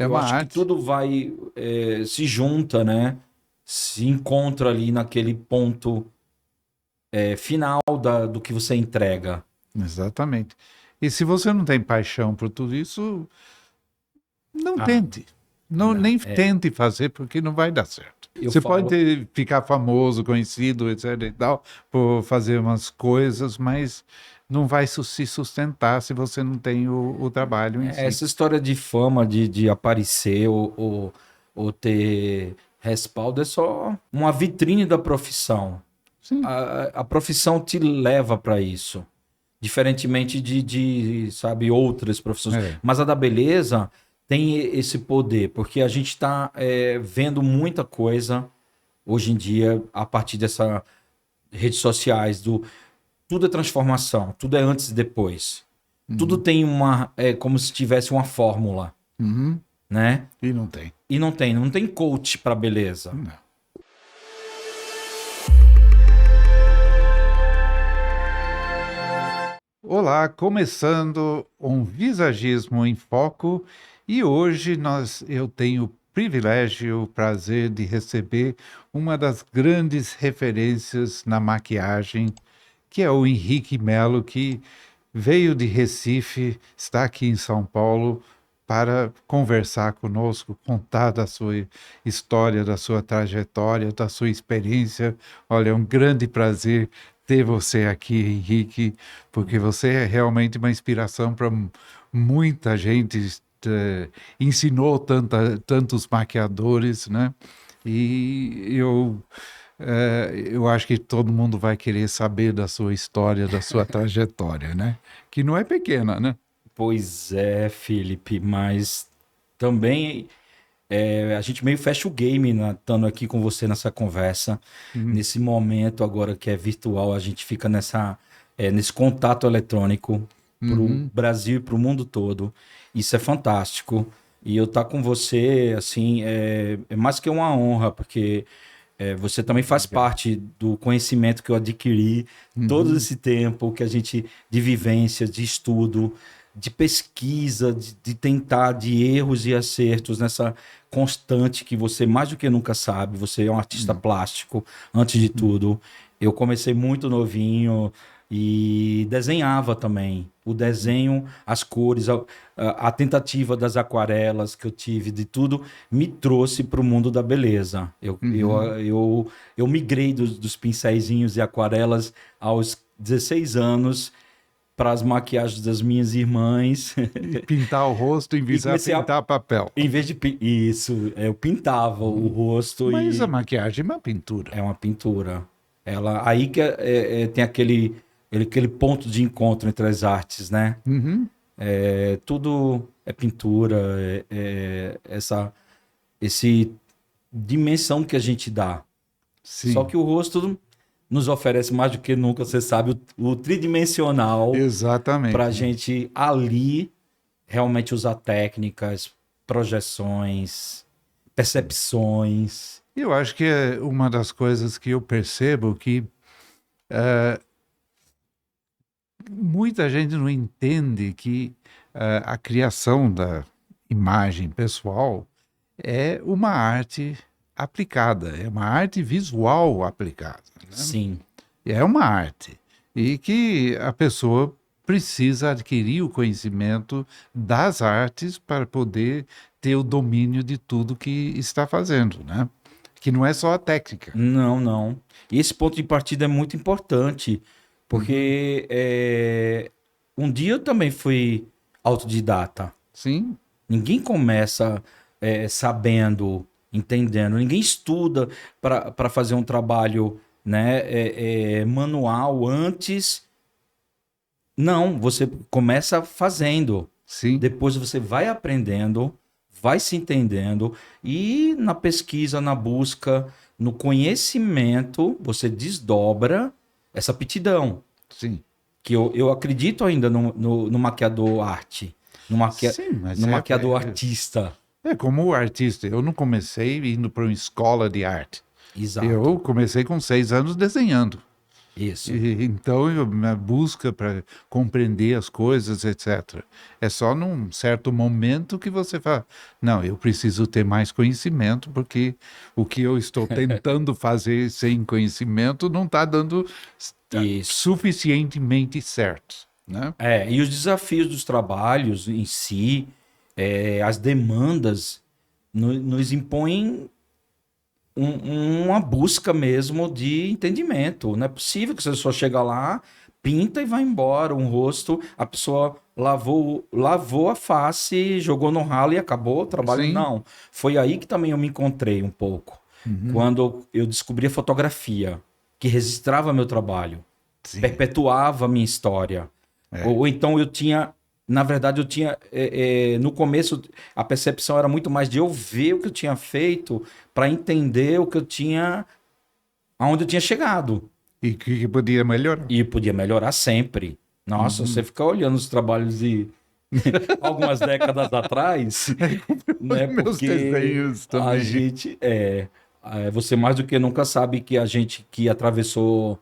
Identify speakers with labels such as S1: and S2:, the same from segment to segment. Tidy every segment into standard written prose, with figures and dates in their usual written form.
S1: É
S2: Eu
S1: uma
S2: acho que
S1: arte.
S2: tudo vai, se junta, né? Se encontra ali naquele ponto final do que você entrega.
S1: Exatamente. E se você não tem paixão por tudo isso, não
S2: Ah,
S1: tente. Não, nem tente fazer, porque não vai dar certo.
S2: eu
S1: Você pode
S2: falo,
S1: ficar famoso, conhecido, etc. e tal, por fazer umas coisas, mas não vai se sustentar se você não tem o trabalho em si.
S2: essa história de fama, de aparecer ou ter respaldo é só uma vitrine da profissão.
S1: Sim.
S2: A profissão te leva para isso. Diferentemente sabe, outras profissões.
S1: É.
S2: Mas a da beleza tem esse poder, porque a gente está vendo muita coisa hoje em dia a partir dessas redes sociais, tudo é transformação, tudo é antes e depois. Tudo
S1: Uhum.
S2: tem como se tivesse uma fórmula,
S1: Uhum.
S2: né?
S1: E não tem.
S2: E não tem coach para beleza.
S1: Não. Olá, começando um Visagismo em Foco e hoje eu tenho o privilégio e o prazer de receber uma das grandes referências na maquiagem, que é o Henrique Melo, que veio de Recife, está aqui em São Paulo para conversar conosco, contar da sua história, da sua trajetória, da sua experiência. Olha, é um grande prazer ter você aqui, Henrique, porque você é realmente uma inspiração para muita gente, ensinou tantos maquiadores, né? E eu acho que todo mundo vai querer saber da sua história, da sua trajetória, né? Que não é pequena, né?
S2: Pois é, Felipe, mas também a gente meio fecha o game, né, estando aqui com você nessa conversa.
S1: Hum.
S2: Nesse momento agora que é virtual, a gente fica nesse contato eletrônico para o
S1: Uhum.
S2: Brasil e para o mundo todo. Isso é fantástico. E eu estar com você, assim, é mais que uma honra, porque você também faz
S1: Obrigado.
S2: parte do conhecimento que eu adquiri todo
S1: Uhum.
S2: esse tempo de vivência, de estudo, de pesquisa, de tentar, de erros e acertos nessa constante que você mais do que nunca sabe. Você é um artista
S1: Uhum.
S2: plástico, antes de tudo. Eu comecei muito novinho e desenhava também. O desenho, as cores, a tentativa das aquarelas que eu tive, de tudo, me trouxe para o mundo da beleza.
S1: Uhum.
S2: Eu migrei dos pincéisinhos e aquarelas aos 16 anos para as maquiagens das minhas irmãs
S1: E pintar o rosto em
S2: e
S1: vez de
S2: comecei
S1: pintar papel.
S2: em vez de isso, eu pintava o rosto
S1: Mas a
S2: e
S1: maquiagem é uma pintura.
S2: é uma pintura. Ela aí que tem aquele ponto de encontro entre as artes, né?
S1: Uhum.
S2: Tudo é pintura, esse dimensão que a gente dá. Só
S1: Sim,
S2: que o rosto nos oferece mais do que nunca, você sabe, o tridimensional para a
S1: exatamente.
S2: gente ali realmente usar técnicas, projeções, percepções.
S1: Eu acho que é uma das coisas que eu percebo que muita gente não entende que a criação da imagem pessoal é uma arte aplicada, é uma arte visual aplicada, né?
S2: Sim,
S1: É uma arte. E que a pessoa precisa adquirir o conhecimento das artes para poder ter o domínio de tudo que está fazendo, né? Que não é só a técnica.
S2: não, não. E esse ponto de partida é muito importante,
S1: Uhum.
S2: porque um dia eu também fui autodidata.
S1: Sim,
S2: Ninguém começa sabendo, entendendo. Ninguém estuda para fazer um trabalho, né, manual antes. Não, você começa fazendo.
S1: sim.
S2: Depois você vai aprendendo, vai se entendendo e na pesquisa, na busca, no conhecimento, você desdobra essa aptidão.
S1: Sim.
S2: Que eu acredito ainda no maquiador arte, no, maquia,
S1: Sim, mas
S2: no maquiador artista.
S1: é como o artista. Eu não comecei indo para uma escola de arte. Eu
S2: Exato.
S1: comecei com 6 anos desenhando.
S2: Isso.
S1: Então, a busca para compreender as coisas, etc. É só num certo momento que você fala, não, eu preciso ter mais conhecimento, porque o que eu estou tentando fazer sem conhecimento não está dando
S2: Isso.
S1: suficientemente certo, né?
S2: E os desafios dos trabalhos em si, as demandas, nos impõem uma busca mesmo de entendimento. Não é possível que você só chega lá, pinta e vai embora. Um rosto, a pessoa lavou a face, jogou no ralo e acabou o trabalho.
S1: Sim.
S2: Não. Foi aí que também eu me encontrei um pouco. Quando eu descobri a fotografia, que registrava meu trabalho,
S1: Sim.
S2: perpetuava a minha história. Ou então eu tinha, na verdade, no começo, a percepção era muito mais de eu ver o que eu tinha feito para entender o que eu tinha, aonde eu tinha chegado.
S1: E que podia melhorar.
S2: E podia melhorar sempre. Nossa, você fica olhando os trabalhos de algumas décadas atrás, né?
S1: Meus
S2: Porque
S1: desenhos
S2: a
S1: também.
S2: gente você mais do que nunca sabe que a gente que atravessou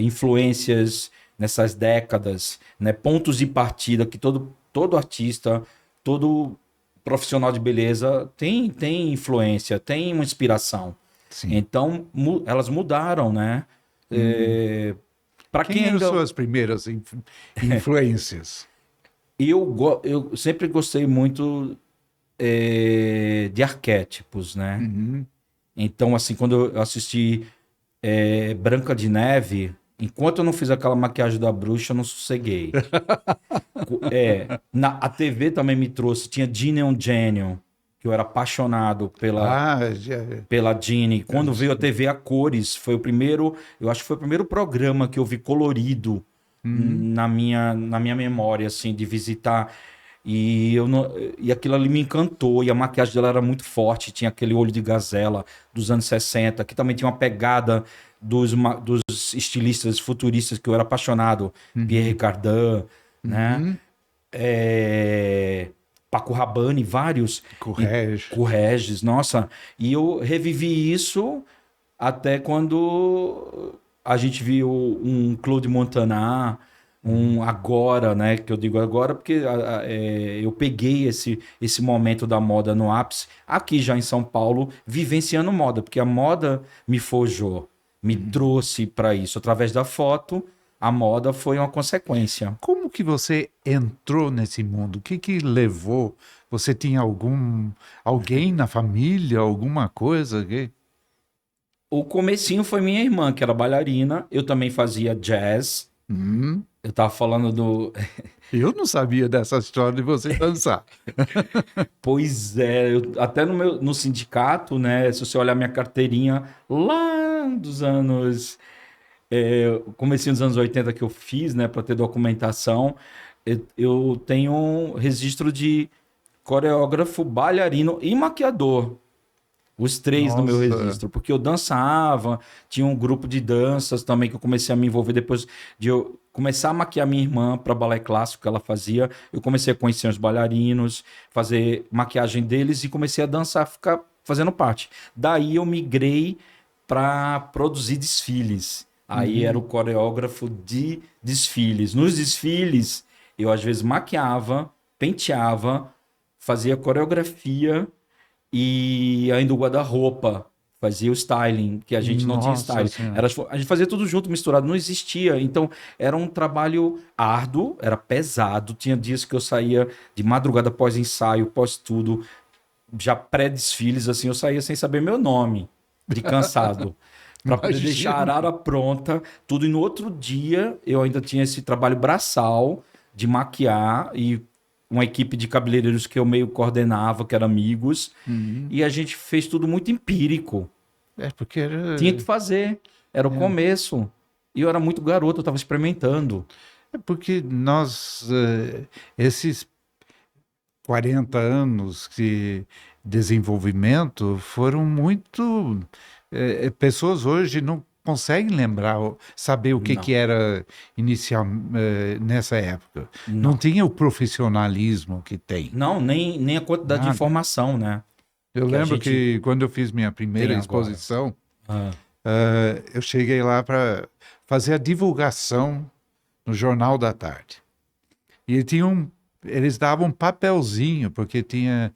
S2: influências nessas décadas, né? Pontos de partida que todo artista, todo profissional de beleza tem influência, tem uma inspiração.
S1: Sim.
S2: Então elas mudaram, né? Para
S1: Quem
S2: quem
S1: eram
S2: ainda
S1: suas primeiras influências?
S2: eu sempre gostei muito de arquétipos, né? Então, assim, quando eu assisti Branca de Neve, enquanto eu não fiz aquela maquiagem da bruxa, eu não sosseguei. A TV também me trouxe, tinha Ginny and Genial, que eu era apaixonado pela Ginny. Quando veio a TV a cores, foi o primeiro, eu acho que foi o primeiro programa que eu vi colorido na minha memória, assim, de visitar. E, eu não, e aquilo ali me encantou, e a maquiagem dela era muito forte, tinha aquele olho de gazela dos anos 60, que também tinha uma pegada dos estilistas futuristas que eu era apaixonado, Pierre Cardin, né? Paco Rabanne, vários.
S1: Correge.
S2: Correges, nossa. E eu revivi isso até quando a gente viu um Claude Montana, agora, né? Que eu digo agora porque eu peguei esse momento da moda no ápice aqui já em São Paulo, vivenciando moda, porque a moda me forjou, me trouxe para isso. Através da foto, a moda foi uma consequência.
S1: Como que você entrou nesse mundo? O que levou? Você tinha alguém na família, alguma coisa?
S2: O comecinho foi minha irmã, que era bailarina. Eu também fazia jazz. Eu tava falando do...
S1: Eu não sabia dessa história de você dançar.
S2: Pois é, até no sindicato, né? Se você olhar minha carteirinha lá dos anos... comecinho dos anos 80 que eu fiz, né? Para ter documentação, eu tenho um registro de coreógrafo, bailarino e maquiador. Os três no meu
S1: Nossa.
S2: registro, porque eu dançava, tinha um grupo de danças também que eu comecei a me envolver depois de eu começar a maquiar minha irmã para balé clássico que ela fazia. Eu comecei a conhecer os bailarinos, fazer maquiagem deles e comecei a dançar, ficar fazendo parte. Daí eu migrei para produzir desfiles. Aí era o coreógrafo de desfiles. Nos desfiles, eu às vezes maquiava, penteava, fazia coreografia e ainda o guarda-roupa, fazia o styling, que a gente não tinha
S1: Nossa
S2: styling.
S1: Senhora.
S2: A gente fazia tudo junto, misturado, não existia. Então, era um trabalho árduo, era pesado. Tinha dias que eu saía de madrugada pós ensaio, pós tudo, já pré-desfiles, assim, eu saía sem saber meu nome, de cansado. Para poder
S1: Imagino.
S2: deixar a arara pronta, tudo. E no outro dia, eu ainda tinha esse trabalho braçal de maquiar e uma equipe de cabeleireiros que eu meio coordenava, que eram amigos, e a gente fez tudo muito empírico.
S1: Porque era...
S2: Tinha que fazer, era o começo. E eu era muito garoto, eu estava experimentando.
S1: porque nós, esses 40 anos de desenvolvimento foram muito... pessoas hoje não conseguem lembrar, saber o
S2: Não.
S1: que era inicial nessa época.
S2: Não.
S1: Não tinha o profissionalismo que tem.
S2: Não, nem a quantidade de
S1: Nada.
S2: informação, né?
S1: Eu
S2: que a
S1: lembro
S2: gente
S1: que quando eu fiz minha primeira
S2: tem agora.
S1: exposição,
S2: Ah,
S1: eu cheguei lá para fazer a divulgação no Jornal da Tarde. E eles davam um papelzinho, porque tinha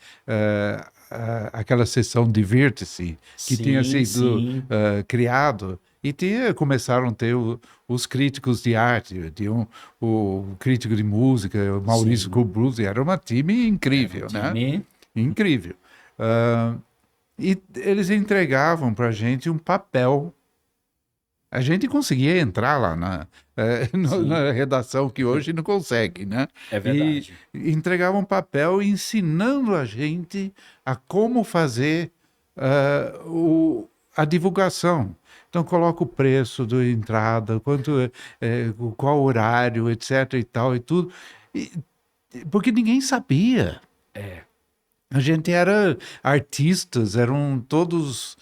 S1: aquela sessão Divirte-se, que tinha sido criado. E começaram a ter os críticos de arte, tinha o crítico de música, o Maurício Kubruzzi, era um time incrível, né? Incrível. E eles entregavam para a gente um papel. A gente conseguia entrar lá na redação, que hoje não consegue, né?
S2: É verdade.
S1: E entregavam um papel ensinando a gente a como fazer a divulgação. Então, coloca o preço da entrada, qual horário, etc. e tal, e tudo. Porque ninguém sabia. A gente era artistas, eram todos...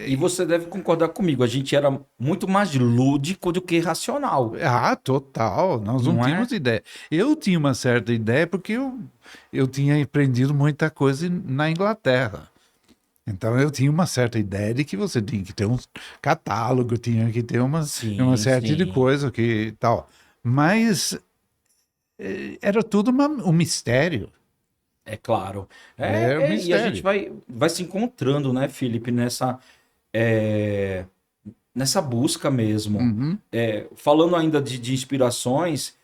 S2: E você deve concordar comigo, a gente era muito mais lúdico do que racional.
S1: Total, nós não tínhamos ideia. Eu tinha uma certa ideia porque eu tinha aprendido muita coisa na Inglaterra. Então eu tinha uma certa ideia de que você tinha que ter um catálogo, tinha que ter uma série de coisa que tal. Mas era tudo um mistério.
S2: É claro.
S1: Um mistério.
S2: E a gente vai se encontrando, né, Felipe, nessa busca mesmo. Falando ainda de inspirações,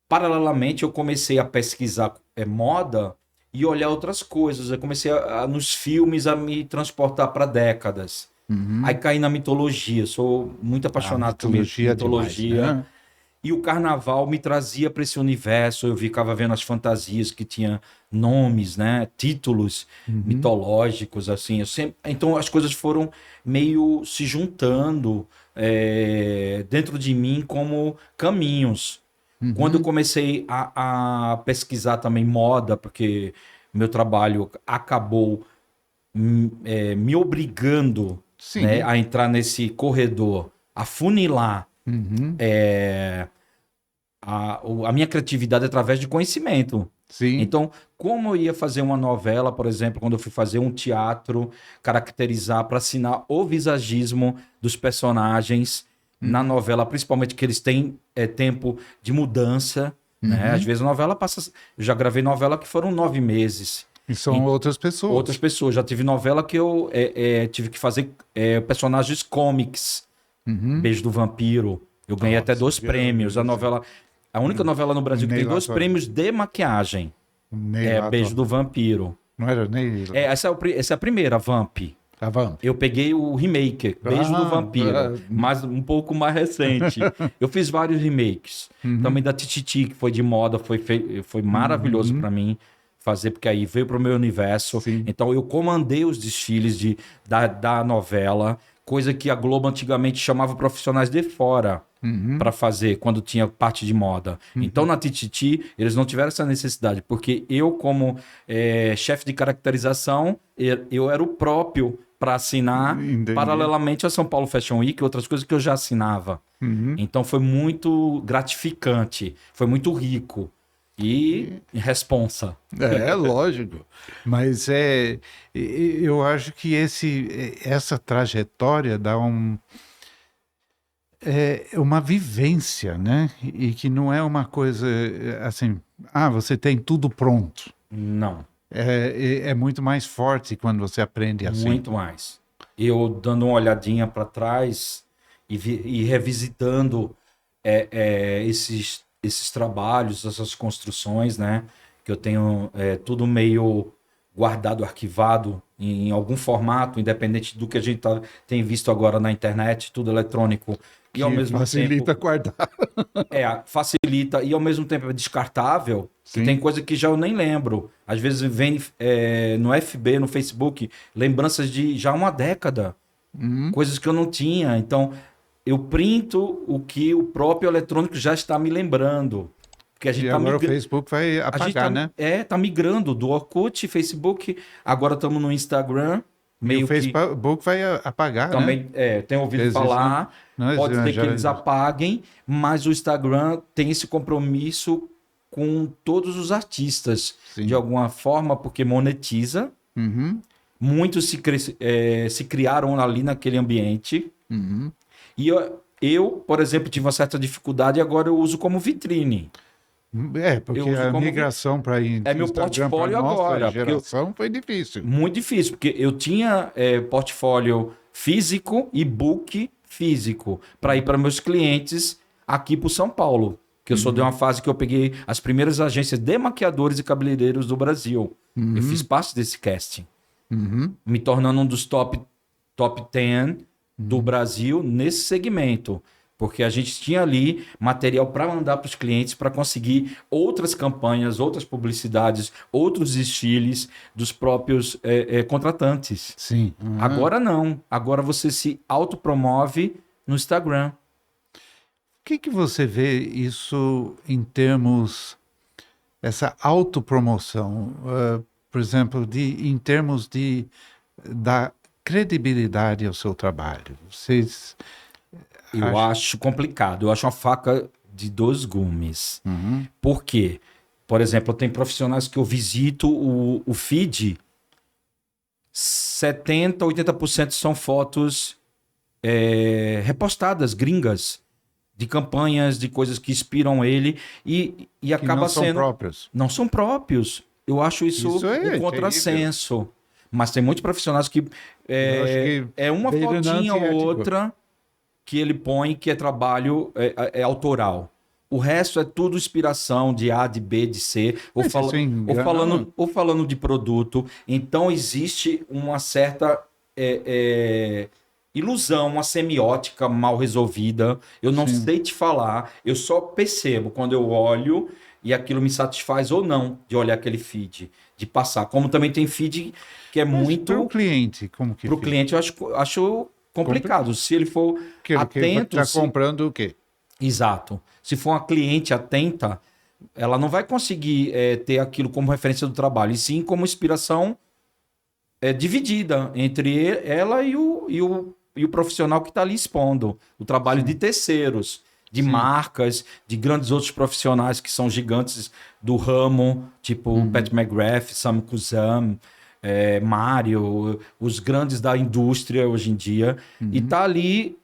S2: paralelamente eu comecei a pesquisar moda e olhar outras coisas. Eu comecei nos filmes a me transportar para décadas. Aí caí na mitologia. Sou muito apaixonado por mitologia.
S1: Demais, né?
S2: E o carnaval me trazia para esse universo. Eu ficava vendo as fantasias que tinha nomes, né? Títulos mitológicos, assim. Então as coisas foram meio se juntando dentro de mim como caminhos. Quando eu comecei a pesquisar também moda, porque meu trabalho acabou me obrigando, né, a entrar nesse corredor, a funilar a minha criatividade através de conhecimento.
S1: Sim.
S2: Então, como eu ia fazer uma novela, por exemplo, quando eu fui fazer um teatro, caracterizar para assinar o visagismo dos personagens na novela, principalmente que eles têm tempo de mudança, né? Às vezes a novela passa... Eu já gravei novela que foram 9 meses.
S1: E são outras pessoas.
S2: Outras pessoas. Já tive novela que eu tive que fazer personagens cômics. Beijo do Vampiro. Eu ganhei até 2 prêmios. A única novela no Brasil que tem 2 prêmios de maquiagem. Beijo do Vampiro.
S1: Não era nem...
S2: Essa é a primeira, Vamp.
S1: A Vamp.
S2: Eu peguei o remake, Beijo do Vampiro, mas um pouco mais recente. Eu fiz vários remakes. Também da Tititi, que foi de moda, foi maravilhoso para mim fazer, porque aí veio para o meu universo.
S1: Sim.
S2: Então eu comandei os desfiles da novela, coisa que a Globo antigamente chamava profissionais de fora para fazer, quando tinha parte de moda. Então na Tititi, eles não tiveram essa necessidade, porque eu, como chefe de caracterização, eu era o próprio para assinar, paralelamente a São Paulo Fashion Week e outras coisas que eu já assinava. Então foi muito gratificante, foi muito rico. E responsa.
S1: Lógico. Mas eu acho que essa trajetória dá uma vivência, né? E que não é uma coisa assim, você tem tudo pronto.
S2: Não.
S1: É muito mais forte quando você aprende assim.
S2: Muito mais. Eu dando uma olhadinha para trás e revisitando esses trabalhos, essas construções, né? Que eu tenho tudo meio guardado, arquivado em algum formato, independente do que a gente tem visto agora na internet, tudo eletrônico. E ao mesmo
S1: facilita
S2: tempo,
S1: guardar.
S2: Facilita e ao mesmo tempo é descartável. Que tem coisa que já eu nem lembro. Às vezes vem no FB, no Facebook, lembranças de já uma década. Coisas que eu não tinha. Então, eu printo o que o próprio eletrônico já está me lembrando. Porque a gente
S1: agora o Facebook vai apagar, né?
S2: Tá migrando do Orkut, Facebook. Agora estamos no Instagram.
S1: E o Facebook vai apagar,
S2: também,
S1: né?
S2: Tenho ouvido falar. Pode ser que eles apaguem, mas o Instagram tem esse compromisso com todos os artistas, de alguma forma, porque monetiza. Muitos se criaram ali naquele ambiente. E Eu, por exemplo, tive uma certa dificuldade e agora eu uso como vitrine.
S1: Porque
S2: Eu uso
S1: a
S2: como
S1: migração para
S2: é meu
S1: Instagram para
S2: portfólio
S1: nossa
S2: agora,
S1: geração foi difícil.
S2: muito difícil, porque eu tinha portfólio físico, e-book físico, para ir para meus clientes aqui para São Paulo. Que eu sou de uma fase que eu peguei as primeiras agências de maquiadores e cabeleireiros do Brasil. Eu fiz parte desse casting, me tornando um dos top 10 do Brasil nesse segmento. Porque a gente tinha ali material para mandar para os clientes para conseguir outras campanhas, outras publicidades, outros estilos dos próprios contratantes.
S1: Sim.
S2: Agora não. Agora você se autopromove no Instagram.
S1: O que você vê isso em termos, essa autopromoção, por exemplo, em termos de dar credibilidade ao seu trabalho? Vocês
S2: Eu acho complicado. Eu acho uma faca de dois gumes. Por quê? Por exemplo, tem profissionais que eu visito o feed, 70%, 80% são fotos repostadas, gringas, de campanhas, de coisas que inspiram ele e
S1: que
S2: acaba
S1: não são
S2: sendo...
S1: próprios.
S2: Não são próprios. Eu acho isso
S1: Isso é
S2: um contrassenso. Mas tem muitos profissionais que
S1: Eu acho que
S2: é uma
S1: beira na
S2: fotinha ou
S1: antiético.
S2: outra que ele põe que é trabalho autoral. O resto é tudo inspiração de A, de B, de C,
S1: Mas isso engana.
S2: ou falando de produto. Então existe uma certa ilusão, uma semiótica mal resolvida. Eu não
S1: Sim.
S2: sei te falar, eu só percebo quando eu olho e aquilo me satisfaz ou não de olhar aquele feed, de passar. Como também tem feed que é
S1: Para o
S2: muito...
S1: cliente, como que
S2: Para o
S1: fica?
S2: cliente eu acho complicado. Se ele for
S1: Que ele
S2: atento...
S1: está comprando o quê?
S2: Exato. Se for uma cliente atenta, ela não vai conseguir ter aquilo como referência do trabalho, e sim como inspiração dividida entre ela e o profissional que está ali expondo. O trabalho de terceiros, de marcas, de grandes outros profissionais que são gigantes do ramo, tipo Pat McGrath, Sam Kuzam, Mário, os grandes da indústria hoje em dia, e está ali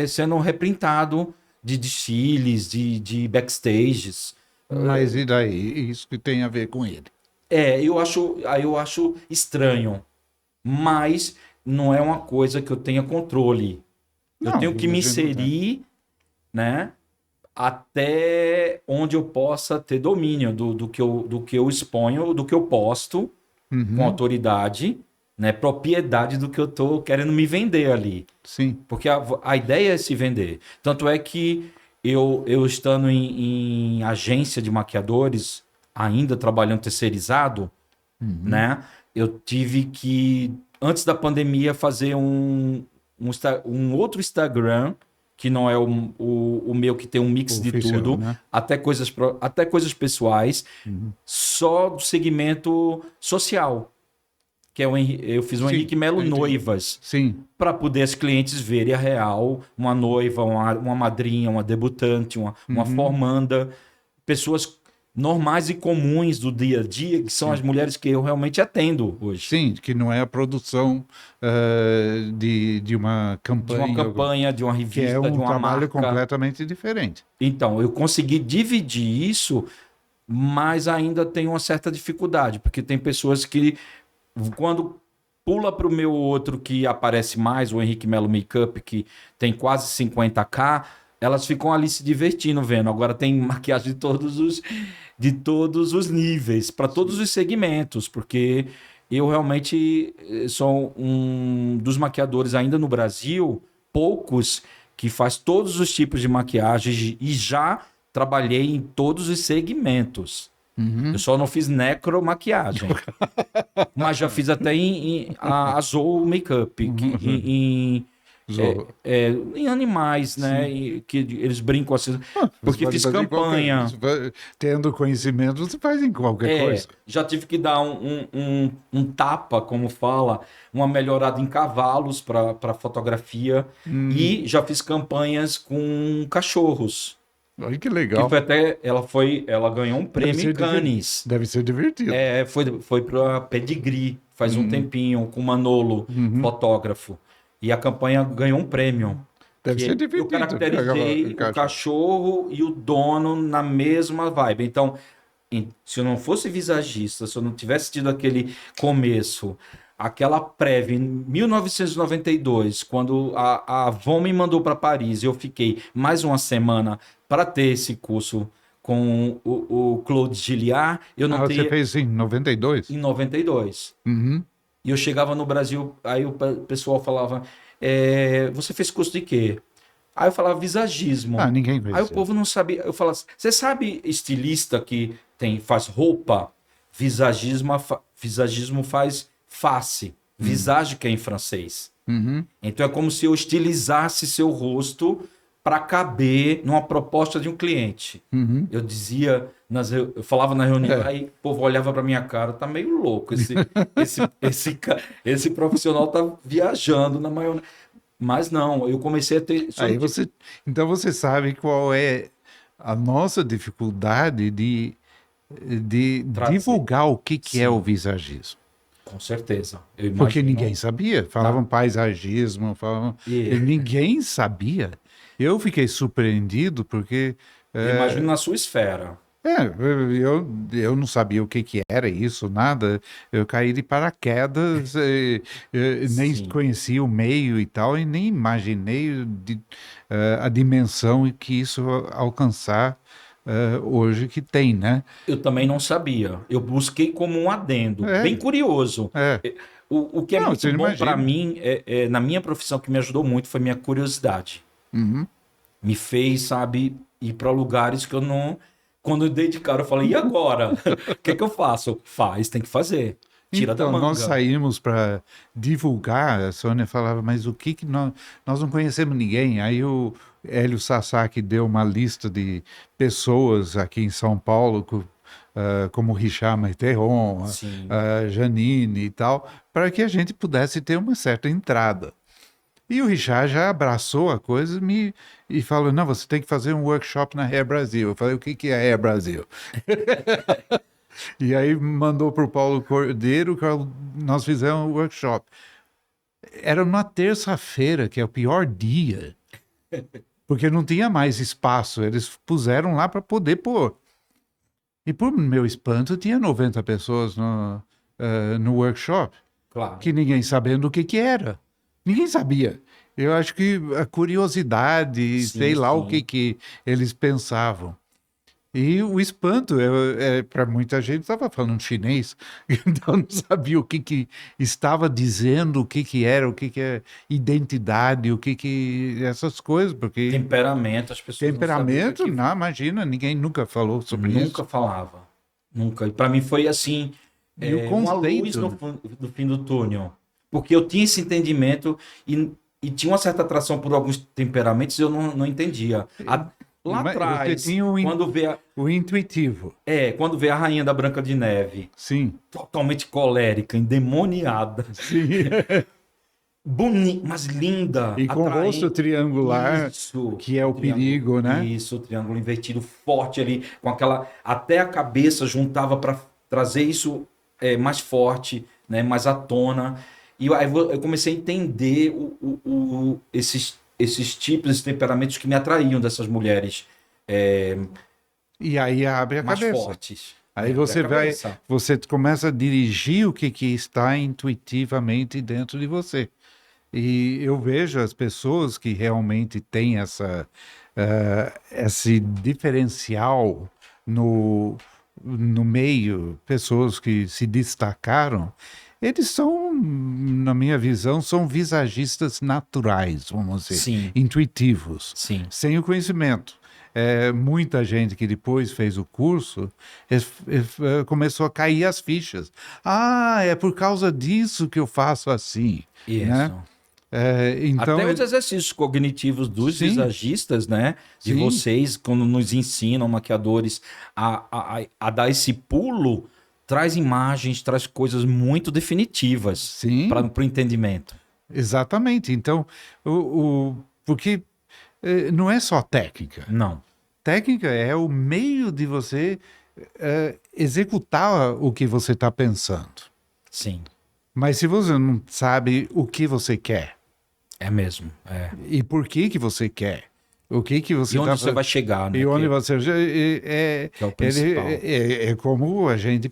S2: sendo reprintado de desfiles, de backstages.
S1: Mas e daí? Isso que tem a ver com ele?
S2: Eu acho estranho, mas não é uma coisa que eu tenha controle. Eu
S1: Não,
S2: tenho que me inserir, né, até onde eu possa ter domínio do que eu exponho, do que eu posto com autoridade, né, propriedade do que eu estou querendo me vender ali.
S1: Sim.
S2: Porque a ideia é se vender. Tanto é que eu estando em agência de maquiadores, ainda trabalhando terceirizado, né? Eu tive que, antes da pandemia, fazer um outro Instagram, que não é o meu, que tem um mix de
S1: Oficial,
S2: tudo,
S1: né?
S2: até coisas pessoais, só do segmento social. Que eu fiz um
S1: Sim,
S2: Henrique Melo
S1: eu entendi.
S2: Noivas,
S1: Sim.
S2: para poder as clientes verem a real, uma noiva, uma madrinha, uma debutante, uma formanda, pessoas normais e comuns do dia a dia, que são as mulheres que eu realmente atendo hoje.
S1: Sim, que não é a produção de uma
S2: De uma
S1: campanha,
S2: campanha, de uma
S1: que
S2: revista,
S1: é
S2: de
S1: um
S2: uma
S1: trabalho
S2: marca.
S1: completamente diferente.
S2: Então, eu consegui dividir isso, mas ainda tenho uma certa dificuldade, porque tem pessoas que, quando pula para o meu outro que aparece mais, o Henrique Melo Makeup, que tem quase 50k, elas ficam ali se divertindo vendo. Agora tem maquiagem de todos os níveis, para todos os segmentos, porque eu realmente sou um dos maquiadores ainda no Brasil, poucos, que faz todos os tipos de maquiagem e já trabalhei em todos os segmentos. Eu só não fiz necromaquiagem. Mas já fiz até em Azul Makeup, em animais, né? Que eles brincam assim. Porque fiz campanha.
S1: Tendo conhecimento, você faz em qualquer coisa.
S2: Já tive que dar um tapa, como fala, uma melhorada em cavalos para fotografia. E já fiz campanhas com cachorros.
S1: Olha que
S2: Que
S1: legal.
S2: foi até, ela ganhou um prêmio em Cannes.
S1: Deve ser divertido.
S2: Foi para Pedigree faz um tempinho, com Manolo, fotógrafo. E a campanha ganhou um prêmio.
S1: Deve ser
S2: Eu
S1: divertido.
S2: caracterizei o cachorro e o dono na mesma vibe. Então, se eu não fosse visagista, se eu não tivesse tido aquele começo, aquela prévia em 1992, quando a Avon me mandou para Paris, eu fiquei mais uma semana para ter esse curso com o Claude Gilliard, eu não
S1: Você
S2: teria
S1: fez em 92?
S2: em 92.
S1: Uhum.
S2: E eu chegava no Brasil, aí o pessoal falava, você fez curso de quê? Aí eu falava
S1: Ah,
S2: visagismo.
S1: ninguém
S2: Aí o
S1: conhecia.
S2: povo não sabia. Eu falava, você sabe estilista que faz roupa? Visagismo faz face. Visage que é em francês.
S1: Uhum.
S2: Então é como se eu estilizasse seu rosto para caber numa proposta de um cliente.
S1: Uhum.
S2: Eu dizia, eu falava na reunião,
S1: É.
S2: aí o povo olhava para minha cara, tá meio louco, esse profissional tá viajando na maionese. Mas não, eu comecei a ter.
S1: Aí você, então você sabe qual é a nossa dificuldade de
S2: Trazer.
S1: divulgar o que é o
S2: Sim,
S1: visagismo.
S2: com certeza. Eu
S1: Porque
S2: imagino.
S1: ninguém sabia. Falavam paisagismo, falavam...
S2: E
S1: e ninguém sabia. Eu fiquei surpreendido porque
S2: eu imagino na sua esfera.
S1: eu não sabia o que era isso, nada. Eu caí de paraquedas, nem
S2: Sim.
S1: conhecia o meio e tal, e nem imaginei a dimensão que isso alcançar hoje que tem, né?
S2: Eu também não sabia. Eu busquei como um adendo,
S1: É,
S2: bem curioso.
S1: é.
S2: O que é
S1: Não,
S2: muito
S1: você não
S2: bom para
S1: imagina.
S2: mim, na minha profissão, que me ajudou muito, foi minha curiosidade.
S1: Uhum.
S2: Me fez, sabe, ir para lugares que eu não. Quando eu dei de cara, eu falei, e agora? O que que eu faço? Faz, tem que fazer. Tira da
S1: Então, nós
S2: manga.
S1: saímos para divulgar, a Sônia falava, mas o que nós não conhecemos ninguém. Aí o Hélio Sasaki deu uma lista de pessoas aqui em São Paulo, como Richard Maiteron,
S2: Sim.
S1: a Janine e tal, para que a gente pudesse ter uma certa entrada. E o Richard já abraçou a coisa e falou, não, você tem que fazer um workshop na Hair Brasil. Eu falei, o que é a Hair Brasil? E aí mandou para o Paulo Cordeiro, que nós fizemos um workshop. Era uma terça-feira, que é o pior dia, porque não tinha mais espaço. Eles puseram lá para poder pôr. E por meu espanto, tinha 90 pessoas no workshop,
S2: Claro.
S1: que ninguém sabendo o que era. Ninguém sabia. Eu acho que a curiosidade, sei
S2: Sim,
S1: lá o
S2: sim.
S1: que eles pensavam. E o espanto, para muita gente, estava falando chinês, então não sabia que estava dizendo, que era, o que é identidade, essas coisas, porque
S2: Temperamento, as pessoas não sabiam
S1: temperamento, não, imagina, ninguém nunca falou sobre
S2: nunca
S1: isso.
S2: falava. Nunca. E para mim foi assim,
S1: E o
S2: uma luz
S1: conceito,
S2: no fim do túnel. Porque eu tinha esse entendimento e tinha uma certa atração por alguns temperamentos e eu não entendia. Lá
S1: mas você
S2: atrás,
S1: tinha
S2: quando vê
S1: o intuitivo,
S2: quando vê a rainha da Branca de Neve,
S1: sim,
S2: totalmente colérica, endemoniada,
S1: sim,
S2: bonita, mas linda,
S1: e com o rosto
S2: atraente.
S1: triangular,
S2: Isso,
S1: que é o perigo, né?
S2: isso, o triângulo invertido forte ali, com aquela até a cabeça juntava para trazer isso mais forte, né, mais à tona. E aí eu comecei a entender esses tipos, esses temperamentos que me atraíam dessas mulheres
S1: E aí abre a
S2: mais
S1: cabeça.
S2: fortes.
S1: Aí
S2: Me abre a cabeça.
S1: você começa a dirigir o que está intuitivamente dentro de você. E eu vejo as pessoas que realmente têm esse diferencial no meio, pessoas que se destacaram, eles são, na minha visão, são visagistas naturais, vamos dizer,
S2: Sim,
S1: intuitivos,
S2: sim.
S1: sem o conhecimento. Muita gente que depois fez o curso começou a cair as fichas. Ah, é por causa disso que eu faço assim, né?
S2: Isso.
S1: Então,
S2: Até os exercícios cognitivos dos
S1: sim,
S2: visagistas, né? De
S1: sim,
S2: vocês, quando nos ensinam, maquiadores, a dar esse pulo, traz imagens, traz coisas muito definitivas para
S1: sim,
S2: o entendimento.
S1: exatamente. Então, porque não é só técnica.
S2: Não.
S1: Técnica é o meio de você executar o que você está pensando.
S2: Sim.
S1: Mas se você não sabe o que você quer,
S2: É mesmo. É.
S1: E por que você quer? O que você
S2: E onde
S1: tá
S2: você vai chegar, né?
S1: E onde
S2: Que,
S1: você
S2: que é o
S1: ele
S2: principal.
S1: é como a gente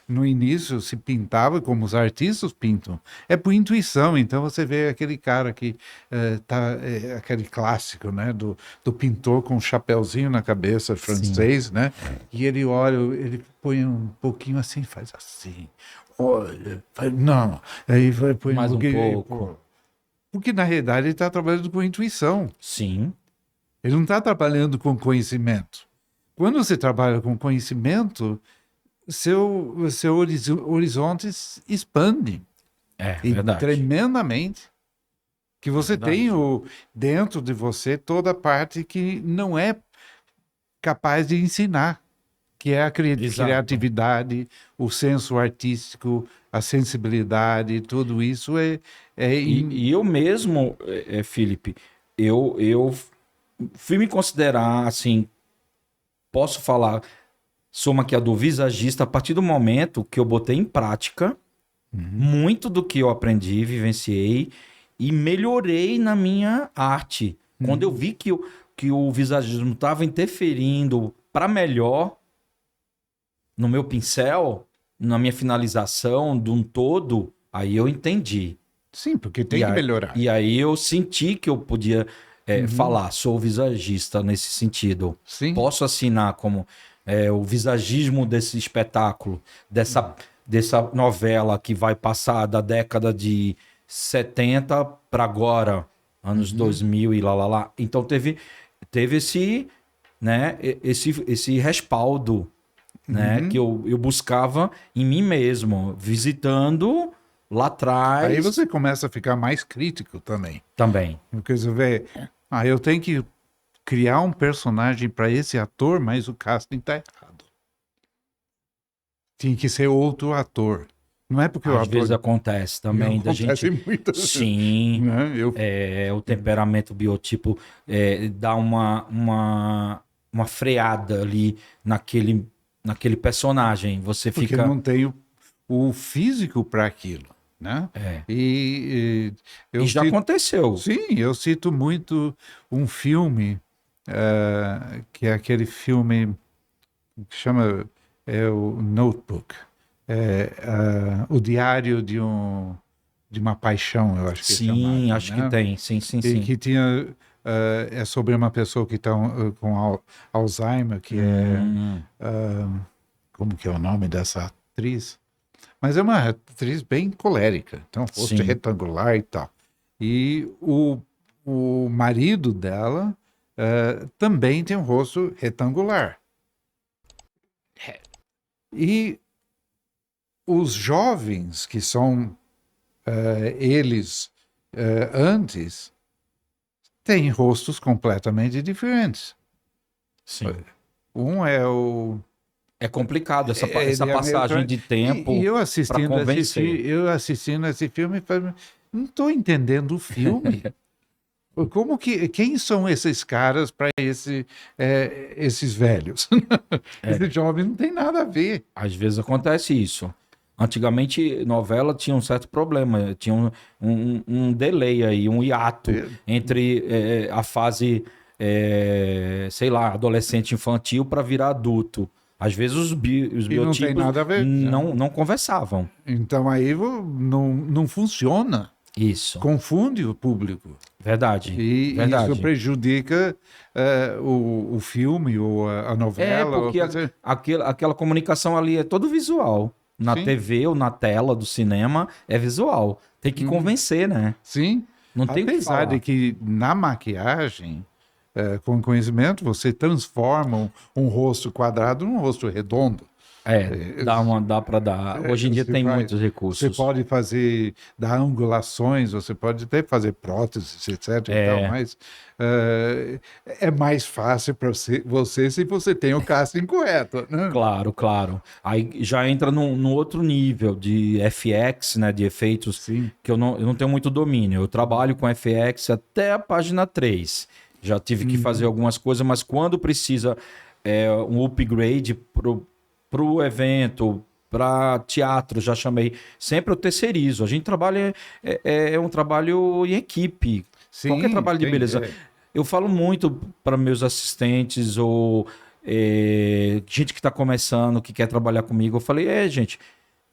S1: no início se pintava, como os artistas pintam. É por intuição. Então você vê aquele cara que aquele clássico, né, do pintor com um chapéuzinho na cabeça
S2: Sim.
S1: francês, né? E ele olha, ele põe um pouquinho assim, faz assim. Olha, não. Aí põe um
S2: Mais um
S1: pouquinho.
S2: pouco.
S1: Porque na realidade ele está trabalhando com intuição.
S2: Sim.
S1: Ele não está trabalhando com conhecimento. Quando você trabalha com conhecimento, seu horizonte expande
S2: É,
S1: e
S2: verdade.
S1: tremendamente. Que
S2: É
S1: você tem
S2: verdade.
S1: dentro de você toda a parte que não é capaz de ensinar, que é a
S2: Exato.
S1: criatividade, o senso artístico, a sensibilidade, tudo isso
S2: E eu mesmo, Felipe, eu fui me considerar, assim, posso falar, sou maquiador visagista a partir do momento que eu botei em prática
S1: Uhum.
S2: muito do que eu aprendi, vivenciei e melhorei na minha arte. Quando eu
S1: Uhum.
S2: vi que o visagismo estava interferindo para melhor no meu pincel, na minha finalização de um todo, aí eu entendi.
S1: Sim, porque
S2: E
S1: tem que
S2: aí,
S1: melhorar.
S2: e aí eu senti que eu podia
S1: Uhum.
S2: falar, sou visagista nesse sentido.
S1: Sim.
S2: Posso assinar como o visagismo desse espetáculo, dessa novela que vai passar da década de 70 para agora, anos
S1: Uhum.
S2: 2000 e lá, lá, lá. Então teve esse, né, esse respaldo, né, que
S1: Uhum.
S2: eu buscava em mim mesmo, visitando lá
S1: Aí
S2: atrás
S1: você começa a ficar mais crítico também.
S2: também.
S1: Porque você vê, eu tenho que criar um personagem para esse ator, mas o casting está errado. Tinha que ser outro ator. Não é porque o
S2: Às vezes
S1: ator.
S2: acontece
S1: Não
S2: também da
S1: acontece
S2: gente,
S1: muito.
S2: sim,
S1: Né?
S2: o temperamento biotipo dá uma freada ali naquele personagem. Você
S1: Porque
S2: fica.
S1: não tem o físico para aquilo. Né?
S2: É,
S1: Eu
S2: e já
S1: cito,
S2: aconteceu.
S1: sim, eu cito muito um filme, que é aquele filme que chama o Notebook, o diário de uma paixão, eu acho que é chamado,
S2: Sim, acho que
S1: né?
S2: tem. Sim, sim,
S1: E
S2: sim.
S1: que tinha é sobre uma pessoa que está com Alzheimer, que é
S2: Hum,
S1: como que é o nome dessa atriz? Mas é uma atriz bem colérica, então rosto
S2: sim,
S1: retangular e tal. E o marido dela também tem um rosto retangular. E os jovens, que são eles antes, têm rostos completamente diferentes.
S2: sim.
S1: Um é o.
S2: É complicado essa
S1: Ele é
S2: passagem
S1: americano.
S2: de
S1: E
S2: tempo para convencer.
S1: eu assistindo esse filme, falei, não estou entendendo o filme. Como que, quem são esses caras para esses velhos? Esse
S2: É.
S1: jovem não tem nada a ver.
S2: Às vezes acontece isso. Antigamente, novela tinha um certo problema, tinha um delay aí, um hiato entre a fase, sei lá, adolescente infantil para virar adulto. Às vezes os
S1: E não tem
S2: biotipos
S1: nada a ver.
S2: não conversavam.
S1: Então aí não funciona.
S2: Isso,
S1: Confunde o público.
S2: verdade,
S1: E isso
S2: verdade.
S1: prejudica o filme ou a
S2: É
S1: novela. Ou
S2: porque
S1: coisa.
S2: aquela comunicação ali é todo visual. Na
S1: Sim,
S2: TV ou na tela do cinema é visual. Tem que
S1: uhum,
S2: convencer, né?
S1: sim.
S2: Não tem o que
S1: Apesar de
S2: falar.
S1: que na maquiagem, com conhecimento, você transforma um rosto quadrado num rosto redondo.
S2: É,
S1: É,
S2: dá para dar. Hoje em dia
S1: Você
S2: tem
S1: vai,
S2: muitos
S1: você
S2: recursos.
S1: pode dar angulações, você pode até fazer próteses, etc. e tal,
S2: É,
S1: mas é mais fácil para você se você tem o casting correto, né?
S2: claro, claro. Aí já entra num outro nível de FX, né, de efeitos,
S1: Sim.
S2: que eu não tenho muito domínio. Eu trabalho com FX até a página 3. Já tive que fazer
S1: Uhum.
S2: algumas coisas, mas quando precisa um upgrade pro evento, para teatro, já chamei. Sempre eu terceirizo. A gente trabalha, é um trabalho em equipe. Qualquer
S1: Sim,
S2: trabalho de beleza. Eu falo muito para meus assistentes ou gente que está começando, que quer trabalhar comigo. Eu falei, gente,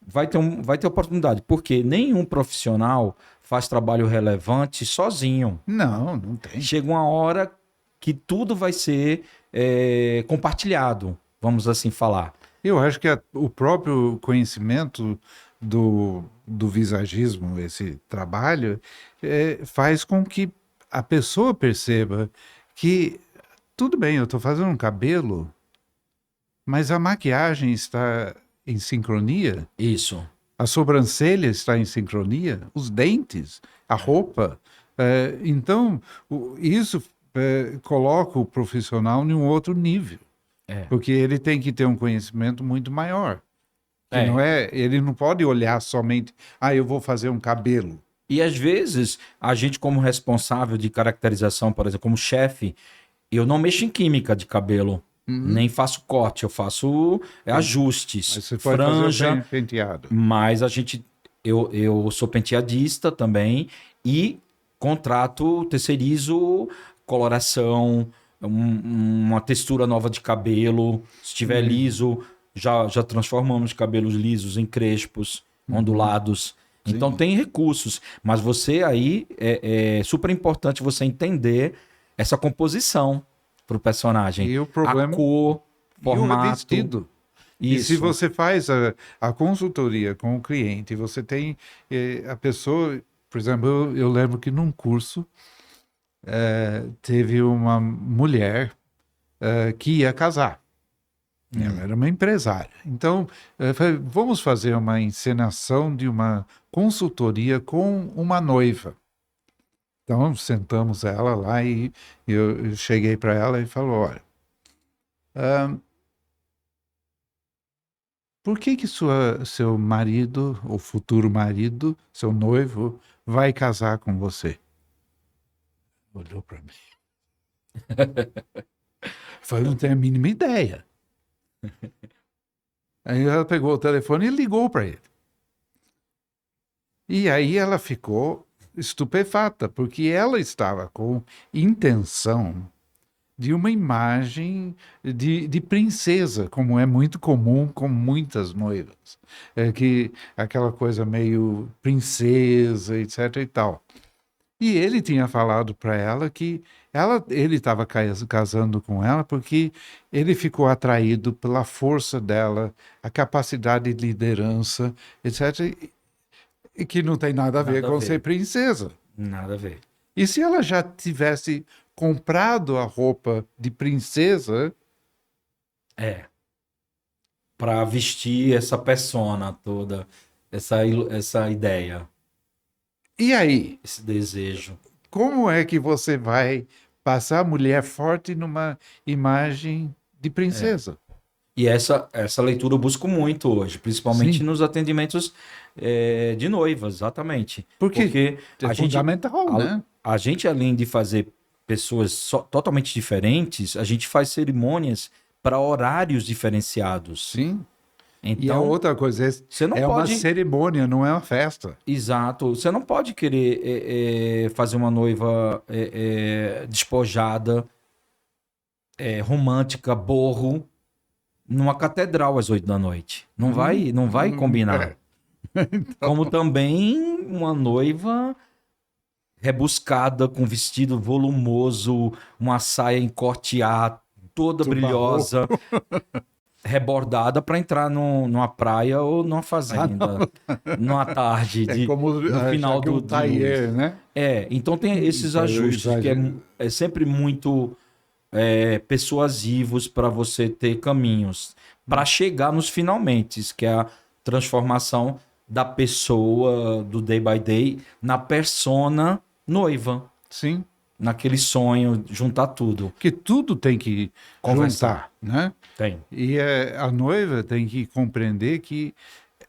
S2: vai ter oportunidade, porque nenhum profissional faz trabalho relevante sozinho.
S1: não tem.
S2: Chega uma hora que tudo vai ser compartilhado, vamos assim falar.
S1: Eu acho que o próprio conhecimento do visagismo, esse trabalho, faz com que a pessoa perceba que tudo bem, eu estou fazendo um cabelo, mas a maquiagem está em sincronia,
S2: Isso.
S1: a sobrancelha está em sincronia, os dentes, a roupa. Então, isso coloca o profissional em um outro nível. Porque ele tem que ter um conhecimento muito maior. Que não ele não pode olhar somente, eu vou fazer um cabelo.
S2: E às vezes, a gente como responsável de caracterização, por exemplo, como chefe, eu não mexo em química de cabelo, nem faço corte, eu faço ajustes,
S1: Mas você pode
S2: franja,
S1: fazer bem penteado.
S2: mas eu sou penteadista também e contrato, terceirizo coloração, uma textura nova de cabelo. Se estiver liso, já transformamos cabelos lisos em crespos, ondulados. Então tem recursos, mas você aí é super importante você entender essa composição para o personagem.
S1: E o problema,
S2: a cor, formato.
S1: E o vestido.
S2: Isso.
S1: E se você faz a consultoria com o cliente, você tem a pessoa, por exemplo, eu lembro que num curso teve uma mulher que ia casar. Ela era uma empresária. Então, vamos fazer uma encenação de uma consultoria com uma noiva. Então, sentamos ela lá e eu cheguei para ela e falou, olha, por que seu marido, ou futuro marido, seu noivo, vai casar com você? Olhou para mim. Falei, não tenho a mínima ideia. Aí ela pegou o telefone e ligou para ele. E aí ela ficou estupefata, porque ela estava com intenção de uma imagem de princesa, como é muito comum com muitas noivas. Que aquela coisa meio princesa, etc. e tal. E ele tinha falado para ela que ele estava casando com ela porque ele ficou atraído pela força dela, a capacidade de liderança, etc. E que não tem nada a ver com ser princesa.
S2: Nada a ver.
S1: E se ela já tivesse comprado a roupa de princesa...
S2: para vestir essa persona toda, essa ideia.
S1: E aí?
S2: Esse desejo.
S1: Como é que você vai passar a mulher forte numa imagem de princesa?
S2: E essa leitura eu busco muito hoje, principalmente nos atendimentos de noivas, exatamente.
S1: Porque é fundamental, né?
S2: A gente, além de fazer pessoas totalmente diferentes, a gente faz cerimônias para horários diferenciados.
S1: Sim.
S2: Então,
S1: e a outra coisa, uma cerimônia, não é uma festa.
S2: Exato. Você não pode querer fazer uma noiva despojada, romântica, borro, numa catedral às 8 da noite. Não vai combinar. Então... Como também uma noiva rebuscada, com vestido volumoso, uma saia em corte A, toda brilhosa... rebordada para entrar numa praia ou numa fazenda, numa tarde, no final do
S1: taller, né?
S2: Então tem esses ajustes que é sempre muito persuasivos para você ter caminhos para chegar nos finalmente, que é a transformação da pessoa do day by day na persona noiva.
S1: Sim.
S2: Naquele sonho, juntar tudo.
S1: Que tudo tem que conversar, né?
S2: Tem.
S1: E a noiva tem que compreender que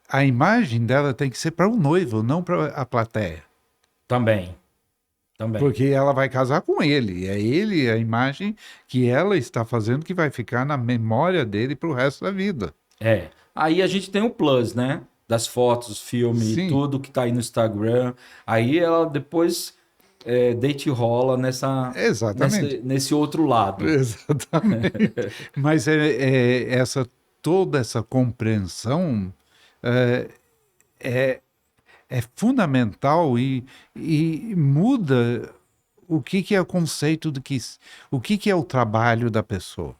S1: a imagem dela tem que ser para o noivo, não para a plateia.
S2: Também.
S1: Porque ela vai casar com ele. É ele, a imagem que ela está fazendo, que vai ficar na memória dele para o resto da vida.
S2: Aí a gente tem o plus, né? Das fotos, filme,
S1: Sim,
S2: tudo que tá aí no Instagram. Aí ela depois deita e rola
S1: exatamente.
S2: nesse outro lado.
S1: Exatamente. Mas toda essa compreensão é fundamental e muda o que é o conceito o que é o trabalho da pessoa.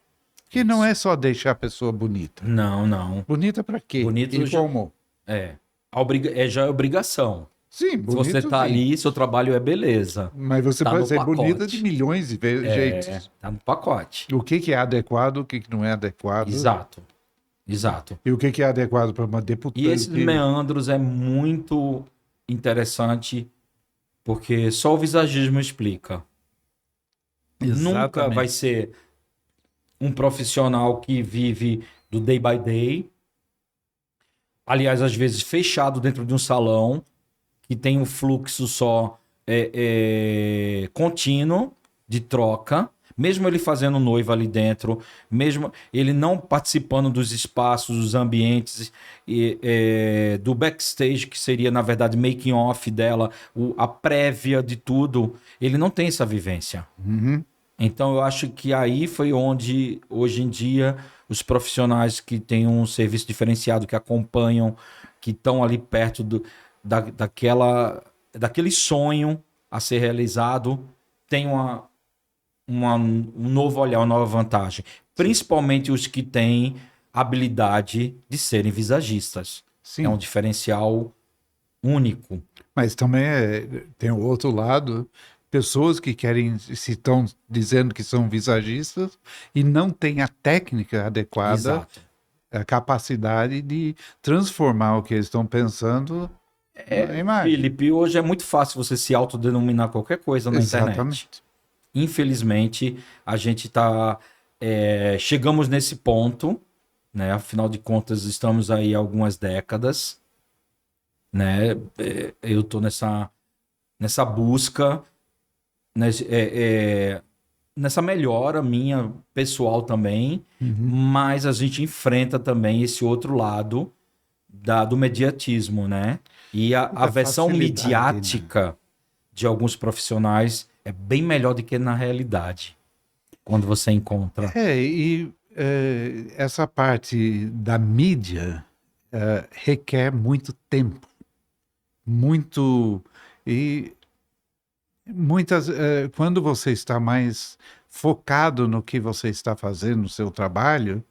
S1: Que não
S2: Isso.
S1: é só deixar a pessoa bonita.
S2: Não, não.
S1: Bonita para quê?
S2: Bonito
S1: E
S2: já
S1: como?
S2: é. Já é obrigação.
S1: Sim,
S2: Se você
S1: bonito
S2: tá
S1: sim.
S2: ali, seu trabalho é beleza.
S1: Mas você
S2: Tá
S1: pode
S2: no
S1: ser bonita de
S2: pacote.
S1: milhões de jeitos.
S2: Tá no pacote.
S1: O que é adequado, o que não é adequado.
S2: Exato. Exato.
S1: E o que é adequado para uma
S2: E esses
S1: deputada.
S2: meandros é muito interessante porque só o visagismo explica. Nunca vai
S1: Exatamente.
S2: ser um profissional que vive do day by day. Aliás, às vezes fechado dentro de um salão, que tem um fluxo só contínuo de troca. Mesmo ele fazendo noiva ali dentro, mesmo ele não participando dos espaços, dos ambientes, do backstage, que seria, na verdade, making off dela, a prévia de tudo, ele não tem essa vivência.
S1: Uhum.
S2: Então, eu acho que aí foi onde, hoje em dia, os profissionais que têm um serviço diferenciado, que acompanham, que estão ali perto daquele sonho a ser realizado, tem um novo olhar, uma nova vantagem. Principalmente os que têm habilidade de serem visagistas. É um
S1: Sim.
S2: diferencial único.
S1: Mas também tem o outro lado, pessoas que querem, se estão dizendo que são visagistas e não têm a técnica adequada,
S2: Exato.
S1: a capacidade de transformar o que eles estão pensando na imagem.
S2: Felipe, hoje é muito fácil você se autodenominar qualquer coisa na internet.
S1: Exatamente.
S2: Infelizmente, a gente chegamos nesse ponto, né? Afinal de contas, estamos aí há algumas décadas, né? Eu estou nessa busca, nessa melhora minha pessoal também,
S1: Uhum.
S2: mas a gente enfrenta também esse outro lado do mediatismo, né? E a
S1: Muita
S2: versão
S1: facilidade, né?
S2: midiática de alguns profissionais é bem melhor do que na realidade, quando você encontra.
S1: Essa parte da mídia requer muito tempo, muito e quando você está mais focado no que você está fazendo, no seu trabalho,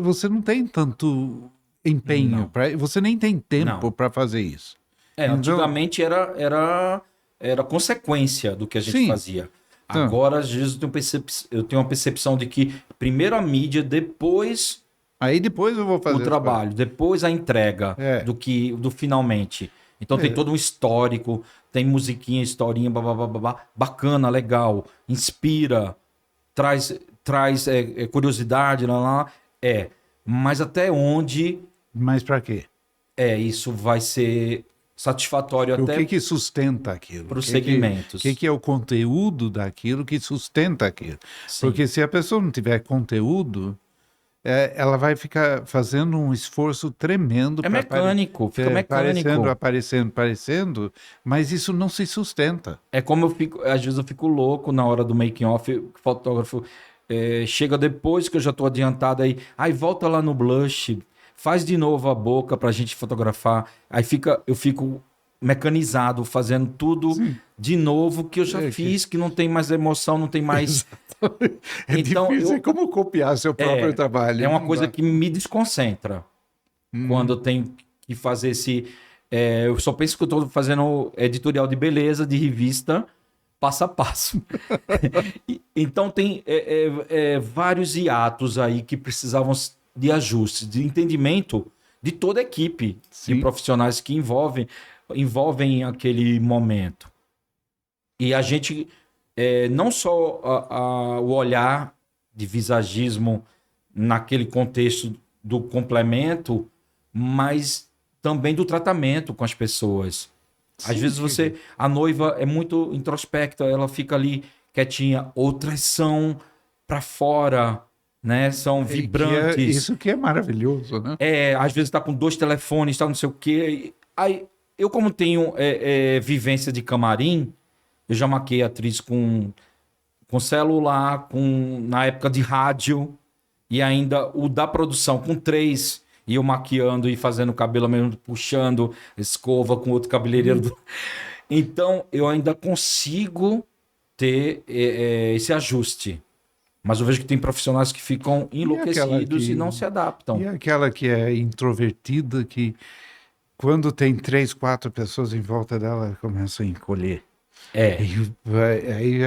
S1: você não tem tanto empenho,
S2: Não,
S1: você nem tem tempo
S2: não.
S1: para fazer isso. Então,
S2: Antigamente era consequência do que a gente
S1: sim,
S2: fazia.
S1: então,
S2: Agora, às vezes, eu tenho uma percepção de que primeiro a mídia, depois
S1: aí depois eu vou
S2: o
S1: fazer as coisas.
S2: trabalho, depois a entrega
S1: É,
S2: do finalmente. Então tem
S1: é,
S2: todo um histórico, tem musiquinha, historinha, babá, bacana, legal, inspira, traz curiosidade, lá. Mas até onde
S1: mas para quê?
S2: isso vai ser satisfatório
S1: O
S2: até
S1: que sustenta aquilo?
S2: para os segmentos.
S1: Que é o conteúdo daquilo que sustenta aquilo?
S2: Sim.
S1: Porque se a pessoa não tiver conteúdo, ela vai ficar fazendo um esforço tremendo
S2: É
S1: para
S2: mecânico, fica mecânico.
S1: aparecendo, mas isso não se sustenta.
S2: É como às vezes eu fico louco na hora do making off, o fotógrafo chega depois que eu já tô adiantado aí volta lá no blush, faz de novo a boca pra gente fotografar. Eu fico mecanizado, fazendo tudo
S1: Sim.
S2: de novo que eu já
S1: É, que-
S2: fiz, que não tem mais emoção, não tem mais.
S1: É
S2: Então
S1: difícil, é como copiar seu próprio
S2: é
S1: trabalho.
S2: uma
S1: Não
S2: coisa
S1: dá.
S2: que me desconcentra quando eu tenho que fazer eu só penso que eu estou fazendo editorial de beleza, de revista, passo a passo. Então tem vários hiatos aí que precisavam de ajustes, de entendimento de toda a equipe de
S1: Sim,
S2: profissionais que envolvem aquele momento. E a gente, não só o olhar de visagismo naquele contexto do complemento, mas também do tratamento com as pessoas. Às
S1: sim,
S2: vezes a noiva é muito introspecta, ela fica ali quietinha, outras são para fora, né? São vibrantes.
S1: Isso que é maravilhoso, né?
S2: Às vezes tá com 2 telefones, tá não sei o quê. Aí, eu como tenho vivência de camarim, eu já maquei atriz com celular, na época de rádio, e ainda o da produção com 3, e eu maquiando e fazendo o cabelo mesmo, puxando escova com outro cabeleireiro. Então, eu ainda consigo ter esse ajuste. Mas eu vejo que tem profissionais que ficam enlouquecidos e não se adaptam.
S1: E aquela que é introvertida, que quando tem 3, 4 pessoas em volta dela, começa a encolher. Aí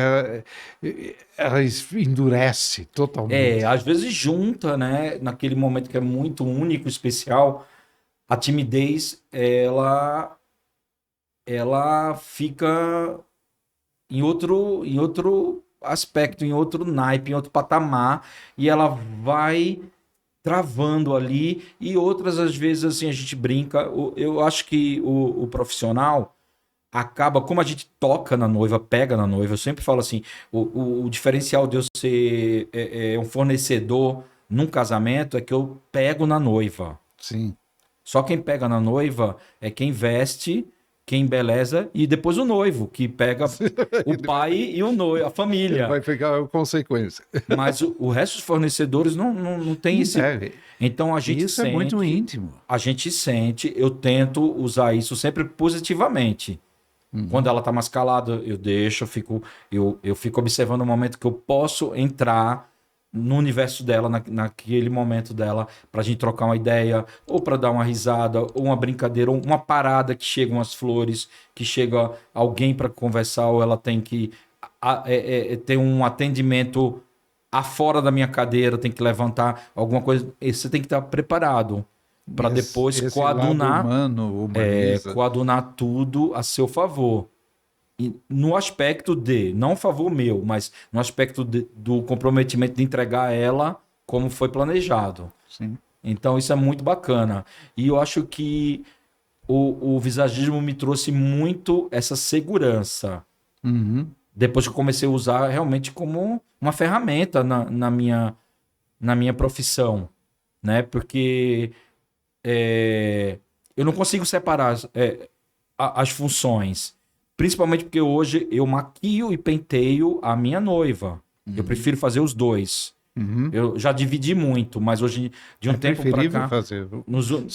S1: ela endurece totalmente.
S2: Às vezes junta, né? Naquele momento que é muito único, especial, a timidez, ela fica em outro aspecto, em outro naipe, em outro patamar, e ela vai travando ali, e outras, às vezes, assim, a gente brinca. Eu acho que o profissional acaba, como a gente toca na noiva, pega na noiva, eu sempre falo assim, o diferencial de eu ser um fornecedor num casamento é que eu pego na noiva.
S1: Sim.
S2: Só quem pega na noiva é quem veste, quem embeleza, e depois o noivo, que pega o pai e o noivo, a família.
S1: Vai ficar a consequência.
S2: Mas o resto dos fornecedores não tem esse... Então a gente
S1: isso sente... é muito íntimo.
S2: A gente sente, eu tento usar isso sempre positivamente. Quando ela tá mais calada, eu deixo, eu fico observando o momento que eu posso entrar no universo dela, naquele momento dela, pra gente trocar uma ideia, ou pra dar uma risada, ou uma brincadeira, ou uma parada que chegam as flores, que chega alguém pra conversar, ou ela tem que ter um atendimento afora da minha cadeira, tem que levantar alguma coisa. Você tem que estar preparado para depois coadunar, coadunar tudo a seu favor. E no aspecto não a favor meu, mas no aspecto do comprometimento de entregar a ela como foi planejado.
S1: Sim.
S2: Então isso é muito bacana. E eu acho que o visagismo me trouxe muito essa segurança. Depois que eu comecei a usar realmente como uma ferramenta na minha profissão, né? Porque eu não consigo separar as funções. Principalmente porque hoje eu maquio e penteio a minha noiva. Eu prefiro fazer os dois. Eu já dividi muito, mas hoje, de um tempo para cá...
S1: fazer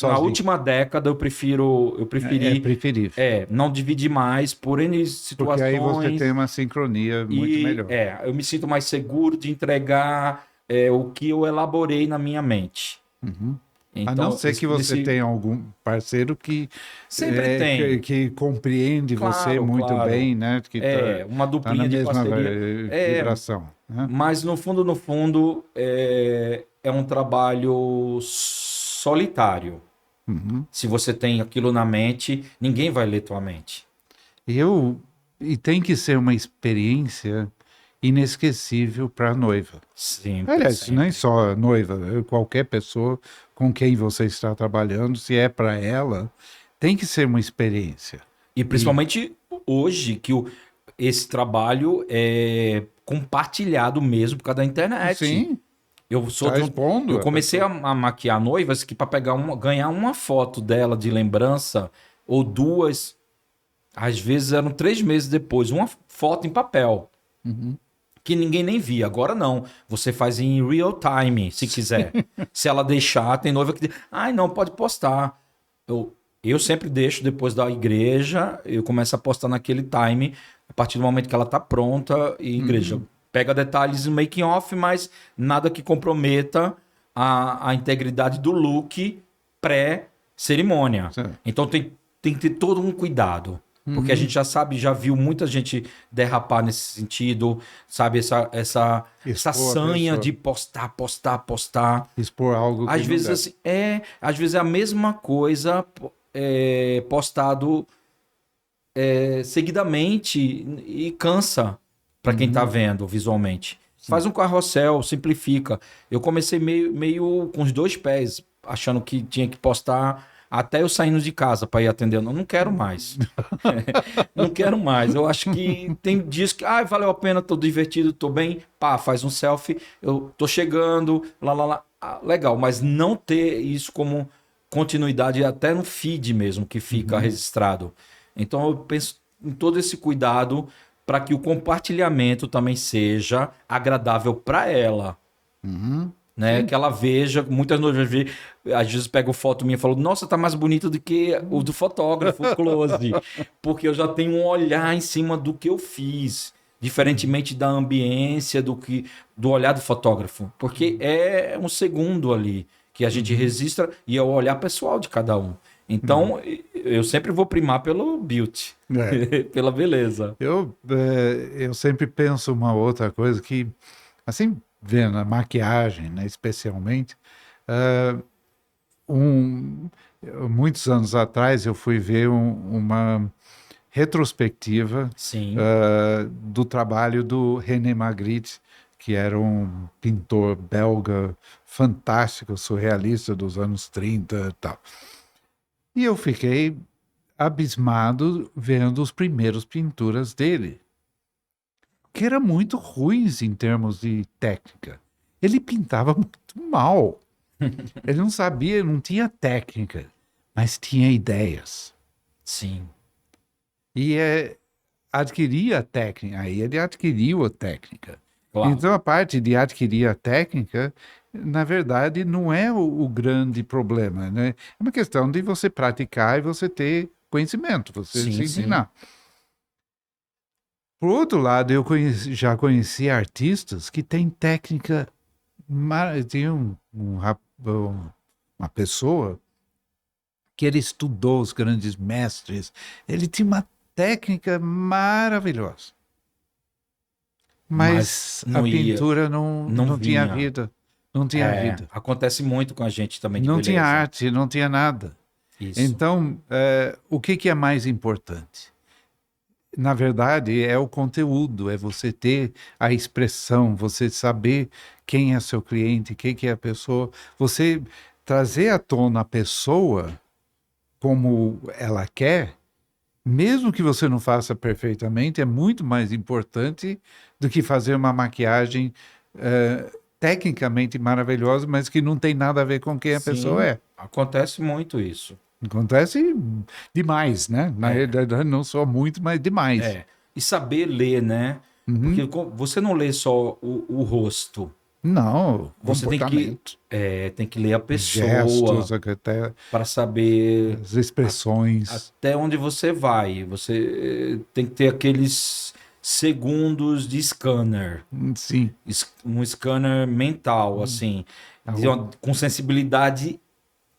S2: na última década, eu preferi...
S1: É preferível.
S2: Não dividir mais por N situações.
S1: Porque aí você tem uma sincronia muito melhor.
S2: Eu me sinto mais seguro de entregar o que eu elaborei na minha mente.
S1: Então, a não ser que você tenha algum parceiro que
S2: sempre tem,
S1: que compreende você muito bem, né? Que
S2: uma duplinha de parceria,
S1: vibração. Né?
S2: Mas no fundo é um trabalho solitário. Se você tem aquilo na mente, ninguém vai ler tua mente.
S1: E tem que ser uma experiência inesquecível para a noiva.
S2: Sempre,
S1: aliás, nem só a noiva, qualquer pessoa com quem você está trabalhando, se é para ela, tem que ser uma experiência.
S2: E principalmente hoje, que esse trabalho é compartilhado mesmo por causa da internet.
S1: Sim.
S2: Eu comecei a maquiar noivas que para ganhar uma foto dela de lembrança, ou 2, às vezes eram 3 meses depois, uma foto em papel. Que ninguém nem via. Agora não. Você faz em real time, se quiser. Se ela deixar, tem noiva que diz, não, pode postar. Eu sempre deixo depois da igreja, eu começo a postar naquele time, a partir do momento que ela tá pronta, e igreja. Pega detalhes do making off, mas nada que comprometa a integridade do look pré-cerimônia. Então tem que ter todo um cuidado. Porque a gente já viu muita gente derrapar nesse sentido, sabe? Essa sanha de postar.
S1: Expor algo que
S2: às vezes assim, às vezes é a mesma coisa postado seguidamente e cansa para quem tá vendo visualmente. Faz um carrossel, simplifica. Eu comecei meio com os 2 pés, achando que tinha que postar até eu saindo de casa para ir atendendo. Eu não quero mais. Não quero mais. Eu acho que tem dias que, valeu a pena, tô divertido, tô bem. Pá, faz um selfie, eu tô chegando, lá, lá, lá. Legal, mas não ter isso como continuidade até no feed mesmo, que fica registrado. Então eu penso em todo esse cuidado para que o compartilhamento também seja agradável para ela.
S1: Uhum.
S2: Né? Que ela veja, muitas vezes, às vezes pega foto minha e fala, nossa, tá mais bonito do que o do fotógrafo, o close, porque eu já tenho um olhar em cima do que eu fiz, diferentemente da ambiência do olhar do fotógrafo, porque é um segundo ali que a gente registra e é o olhar pessoal de cada um. Então, eu sempre vou primar pelo beauty, pela beleza.
S1: Eu sempre penso uma outra coisa que, assim, vendo a maquiagem, né, especialmente, muitos anos atrás eu fui ver uma retrospectiva
S2: Sim.
S1: do trabalho do René Magritte, que era um pintor belga fantástico, surrealista dos anos 30 e tal. E eu fiquei abismado vendo as primeiras pinturas dele, que eram muito ruins em termos de técnica. Ele pintava muito mal. Ele não sabia, não tinha técnica, mas tinha ideias.
S2: Sim.
S1: E adquiria a técnica, aí ele adquiriu a técnica.
S2: Claro.
S1: Então a parte de adquirir a técnica, na verdade, não é o grande problema, né? É uma questão de você praticar e você ter conhecimento, você se ensinar. Por outro lado, eu já conheci artistas que têm técnica. Tinha uma pessoa que ele estudou os grandes mestres, ele tinha uma técnica maravilhosa. Mas a pintura não tinha vida. Não tinha vida.
S2: Acontece muito com a gente também de
S1: não
S2: beleza.
S1: Tinha arte, não tinha nada.
S2: Isso.
S1: Então, o que é mais importante? Na verdade, é o conteúdo, é você ter a expressão, você saber quem é seu cliente, quem que é a pessoa, você trazer à tona a pessoa como ela quer, mesmo que você não faça perfeitamente, é muito mais importante do que fazer uma maquiagem tecnicamente maravilhosa, mas que não tem nada a ver com quem a pessoa é.
S2: Acontece muito isso.
S1: Acontece demais, né? Na realidade, não só muito, mas demais.
S2: E saber ler, né? Porque você não lê só o rosto.
S1: Não,
S2: você tem que ler a pessoa.
S1: Gestos, até
S2: para saber
S1: as expressões.
S2: Até onde você vai. Você tem que ter aqueles segundos de scanner.
S1: Sim.
S2: Um scanner mental, assim, com sensibilidade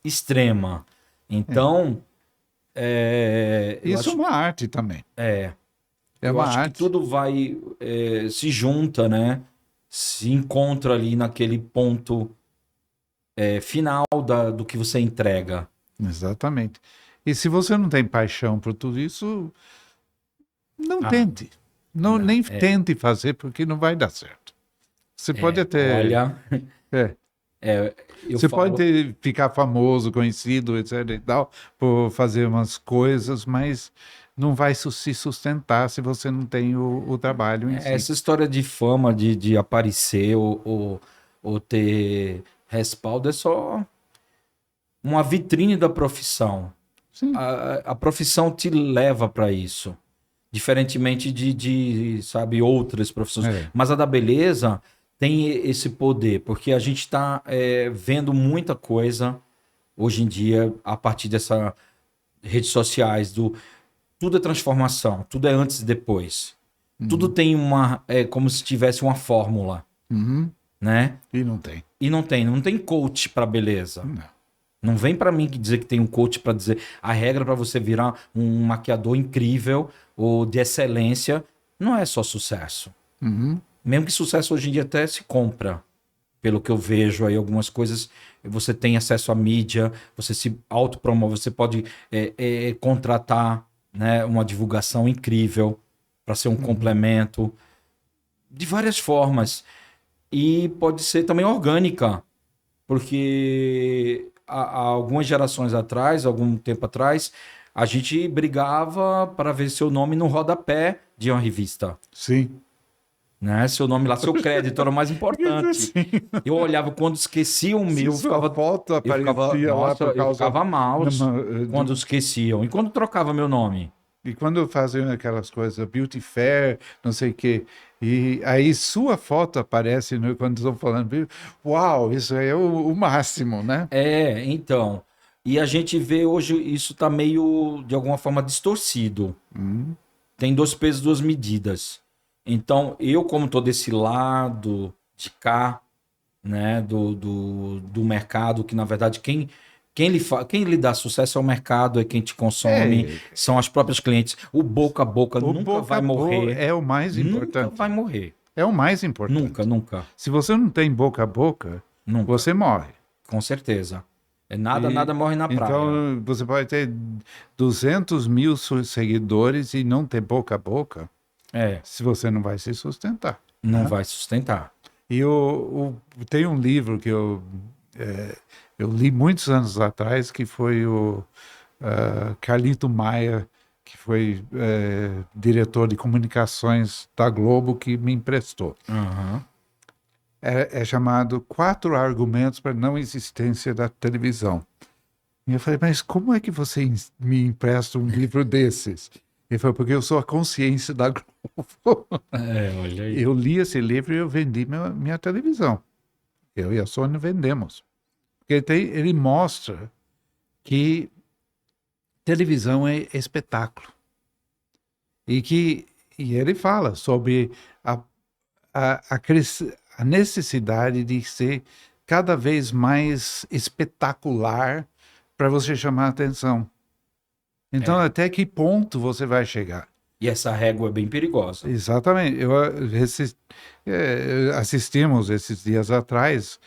S2: extrema. Então,
S1: isso é uma arte também.
S2: É
S1: uma
S2: acho
S1: arte.
S2: que tudo vai se junta, né? Se encontra ali naquele ponto final do que você entrega.
S1: Exatamente. E se você não tem paixão por tudo isso, não tente. Nem tente fazer, porque não vai dar certo. Você pode até...
S2: Olha...
S1: Você pode ficar famoso, conhecido, etc. e tal, por fazer umas coisas, mas não vai se sustentar se você não tem o trabalho em si.
S2: Essa história de fama, de aparecer ou ter respaldo é só uma vitrine da profissão.
S1: Sim.
S2: A profissão te leva para isso. Diferentemente de sabe, outras profissões. Mas a da beleza tem esse poder, porque a gente está vendo muita coisa hoje em dia a partir dessas redes sociais, tudo é transformação, tudo é antes e depois. Tudo tem como se tivesse uma fórmula, né?
S1: E não tem.
S2: Não tem coach para beleza. Não vem para mim dizer que tem um coach para dizer a regra para você virar um maquiador incrível ou de excelência não é só sucesso. Mesmo que sucesso hoje em dia até se compra. Pelo que eu vejo aí, algumas coisas, você tem acesso à mídia, você se autopromove, você pode contratar, né, uma divulgação incrível para ser um complemento de várias formas. E pode ser também orgânica, porque há algumas gerações atrás, algum tempo atrás, a gente brigava para ver seu nome no rodapé de uma revista.
S1: Sim.
S2: Né? Seu nome lá, seu crédito era o mais importante.
S1: Sim.
S2: Eu olhava quando esquecia o meu,
S1: Se sua foto aparecia lá por
S2: eu
S1: causa
S2: ficava mal quando
S1: do-
S2: esqueciam. E quando trocava meu nome?
S1: E quando faziam aquelas coisas, beauty fair, não sei o quê, e aí sua foto aparece quando estão falando, uau, isso aí é o máximo, né?
S2: É, então. E a gente vê hoje isso tá meio, de alguma forma, distorcido.
S1: Hum,
S2: Tem dois pesos, duas medidas. Então, eu, como tô desse lado de cá, né, do mercado, que na verdade quem lhe dá sucesso é o mercado, é quem te consome,
S1: é,
S2: são as próprias clientes. O boca a boca
S1: o
S2: nunca
S1: boca
S2: vai
S1: a boca
S2: morrer.
S1: é o mais
S2: Nunca
S1: importante.
S2: vai morrer.
S1: É o mais
S2: Nunca,
S1: importante.
S2: nunca,
S1: Se você não tem boca a boca,
S2: nunca.
S1: você morre.
S2: Com certeza. É nada,
S1: E,
S2: nada morre na praia.
S1: então, você pode ter 200 mil seguidores e não ter boca a boca,
S2: É,
S1: se você não vai se sustentar,
S2: não
S1: né?
S2: vai sustentar.
S1: E tem um livro que eu li muitos anos atrás, que foi o Carlito Maia, que foi diretor de comunicações da Globo, que me emprestou.
S2: Aham.
S1: É chamado Quatro Argumentos para a Não Existência da Televisão. E eu falei, mas como é que você me empresta um livro desses? Ele falou, porque eu sou a consciência da Globo.
S2: É, olha aí.
S1: Eu li esse livro e eu vendi minha televisão. Eu e a Sony vendemos. Porque ele mostra que televisão é espetáculo. E ele fala sobre a, a necessidade de ser cada vez mais espetacular para você chamar a atenção. Então,
S2: É.
S1: até que ponto você vai chegar?
S2: E essa régua é bem perigosa.
S1: Exatamente. Assistimos esses dias atrás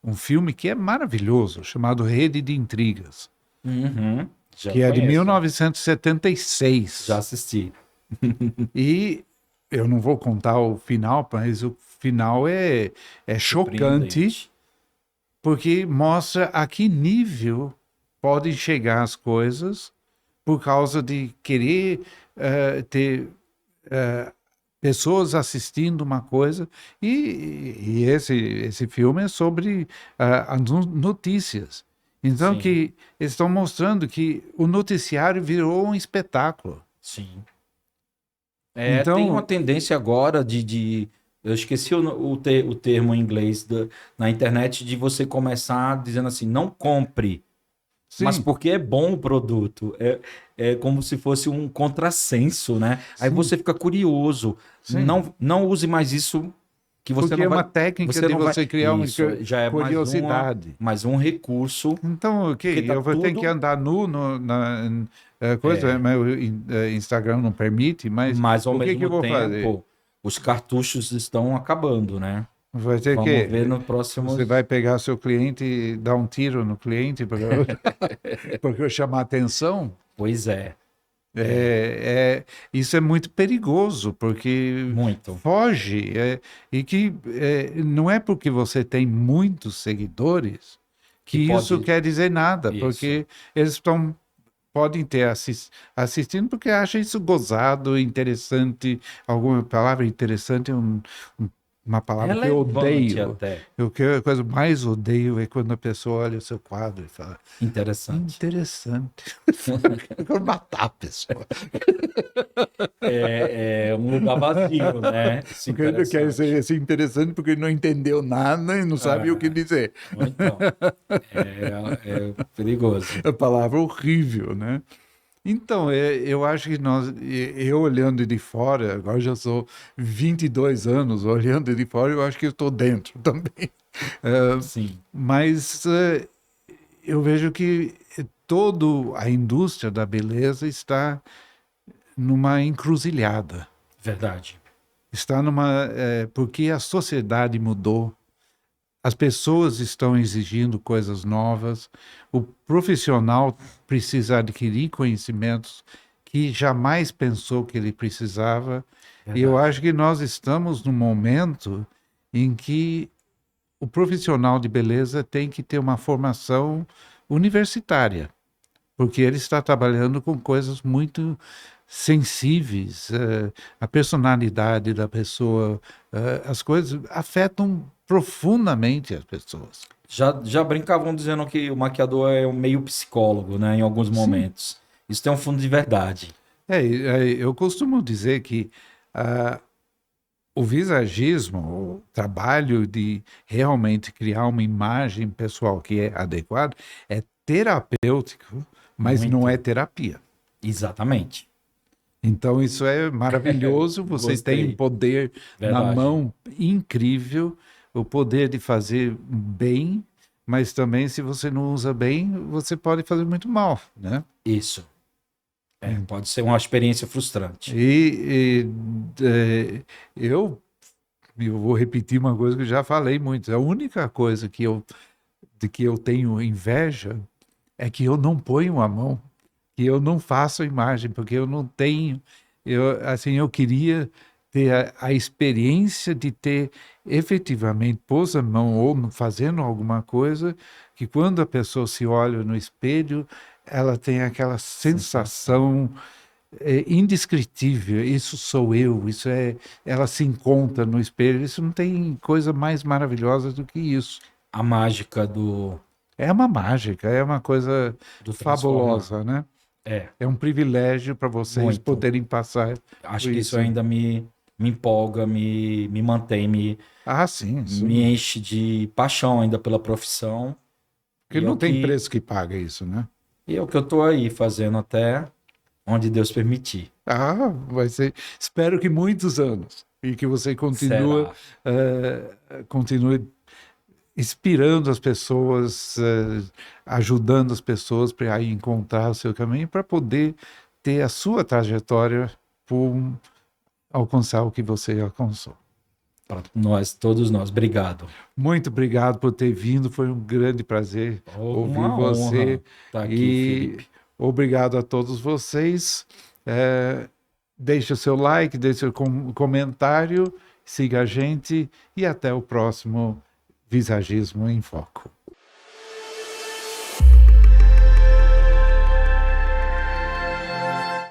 S1: um filme que é maravilhoso, chamado Rede de Intrigas,
S2: Uhum. Já
S1: que é de
S2: conheço.
S1: 1976.
S2: Já assisti.
S1: E eu não vou contar o final, mas o final é chocante,
S2: Surpreendente.
S1: porque mostra a que nível podem chegar as coisas por causa de querer ter pessoas assistindo uma coisa. E esse filme é sobre as notícias. Então,
S2: Sim,
S1: que eles estão mostrando que o noticiário virou um espetáculo.
S2: sim. Tem uma
S1: Então,
S2: tendência agora eu esqueci o termo em inglês na internet de você começar dizendo assim, não compre, mas
S1: sim,
S2: porque é bom o produto. É como se fosse um contrassenso, né? Aí
S1: sim,
S2: você fica curioso.
S1: sim.
S2: Não use mais isso que você
S1: Porque
S2: não
S1: é uma
S2: vai.
S1: técnica
S2: Você
S1: de
S2: não vai.
S1: você criar uma
S2: Isso já é
S1: curiosidade.
S2: mais um recurso,
S1: Então,
S2: porque
S1: ok,
S2: tá
S1: eu vou ter que
S2: tudo.
S1: andar nu na coisa,
S2: É,
S1: mas o Instagram não permite, mas
S2: mas ao
S1: o que eu
S2: mesmo
S1: vou fazer?
S2: tempo, os cartuchos estão acabando, né?
S1: Vai ter
S2: Vamos ver
S1: que
S2: no
S1: você
S2: próximo.
S1: vai pegar seu cliente e dar um tiro no cliente porque eu chamar atenção.
S2: Pois é,
S1: Isso é muito perigoso, porque
S2: muito.
S1: foge. E que não é porque você tem muitos seguidores
S2: Que
S1: que isso
S2: pode.
S1: quer dizer nada,
S2: Isso.
S1: porque eles podem ter assistindo porque acham isso gozado, interessante. Alguma palavra interessante é uma palavra que eu
S2: Relevante
S1: odeio.
S2: até.
S1: A coisa mais odeio é quando a pessoa olha o seu quadro e fala,
S2: Interessante.
S1: interessante. Eu quero matar a pessoa.
S2: É um lugar vazio, né? Esse
S1: Porque ele quer
S2: interessante.
S1: ser assim, interessante porque ele não entendeu nada e não sabe o que
S2: É,
S1: dizer.
S2: então, é perigoso.
S1: A palavra horrível, né? Então, eu acho que eu olhando de fora, agora já sou 22 anos olhando de fora, eu acho que eu estou dentro também.
S2: Sim,
S1: Mas eu vejo que toda a indústria da beleza está numa encruzilhada.
S2: verdade.
S1: Está porque a sociedade mudou, as pessoas estão exigindo coisas novas, o profissional precisa adquirir conhecimentos que jamais pensou que ele precisava. E eu
S2: Verdade.
S1: acho que nós estamos num momento em que o profissional de beleza tem que ter uma formação universitária, porque ele está trabalhando com coisas muito sensíveis, a personalidade da pessoa, as coisas afetam profundamente as pessoas.
S2: Já brincavam dizendo que o maquiador é um meio psicólogo, né? Em alguns
S1: Sim.
S2: momentos. Isso tem um fundo de verdade.
S1: Eu costumo dizer que ah, o visagismo, o trabalho de realmente criar uma imagem pessoal que é adequada, é terapêutico, mas não
S2: Muito.
S1: é terapia.
S2: Exatamente.
S1: Então, isso é maravilhoso. Você tem um
S2: Gostei.
S1: poder na
S2: Verdade.
S1: mão incrível, o poder de fazer bem, mas também, se você não usa bem, você pode fazer muito mal, né?
S2: Isso. Pode ser uma experiência frustrante.
S1: E eu vou repetir uma coisa que eu já falei muito. A única coisa de que eu tenho inveja é que eu não ponho a mão, que eu não faço a imagem, porque eu não tenho. Assim, eu queria ter a experiência de ter efetivamente pôs a mão ou fazendo alguma coisa, que quando a pessoa se olha no espelho, ela tem aquela
S2: Sensação.
S1: sensação indescritível. Isso sou eu, isso é. Ela se encontra no espelho. Isso não tem coisa mais maravilhosa do que isso.
S2: A mágica do,
S1: É uma mágica, é uma coisa
S2: do transformar.
S1: fabulosa, né?
S2: É,
S1: É um privilégio para vocês
S2: muito.
S1: poderem passar
S2: Acho
S1: por
S2: que isso
S1: isso.
S2: ainda me empolga, me mantém,
S1: Ah, sim, isso.
S2: me enche de paixão ainda pela profissão.
S1: Porque
S2: E é o
S1: não tem
S2: que,
S1: preço que paga isso, né?
S2: e é o que eu tô aí fazendo até onde Deus permitir.
S1: Ah, vai ser. Espero que muitos anos. E que você
S2: Será?
S1: continue inspirando as pessoas, ajudando as pessoas para encontrar o seu caminho, para poder ter a sua trajetória por alcançar o que você alcançou.
S2: Para nós, todos nós. Obrigado.
S1: Muito obrigado por ter vindo, foi um grande prazer ouvir
S2: Uma
S1: você
S2: honra estar aqui,
S1: e
S2: Felipe.
S1: obrigado a todos vocês. Deixe o seu like, deixe o comentário, siga a gente e até o próximo Visagismo em Foco.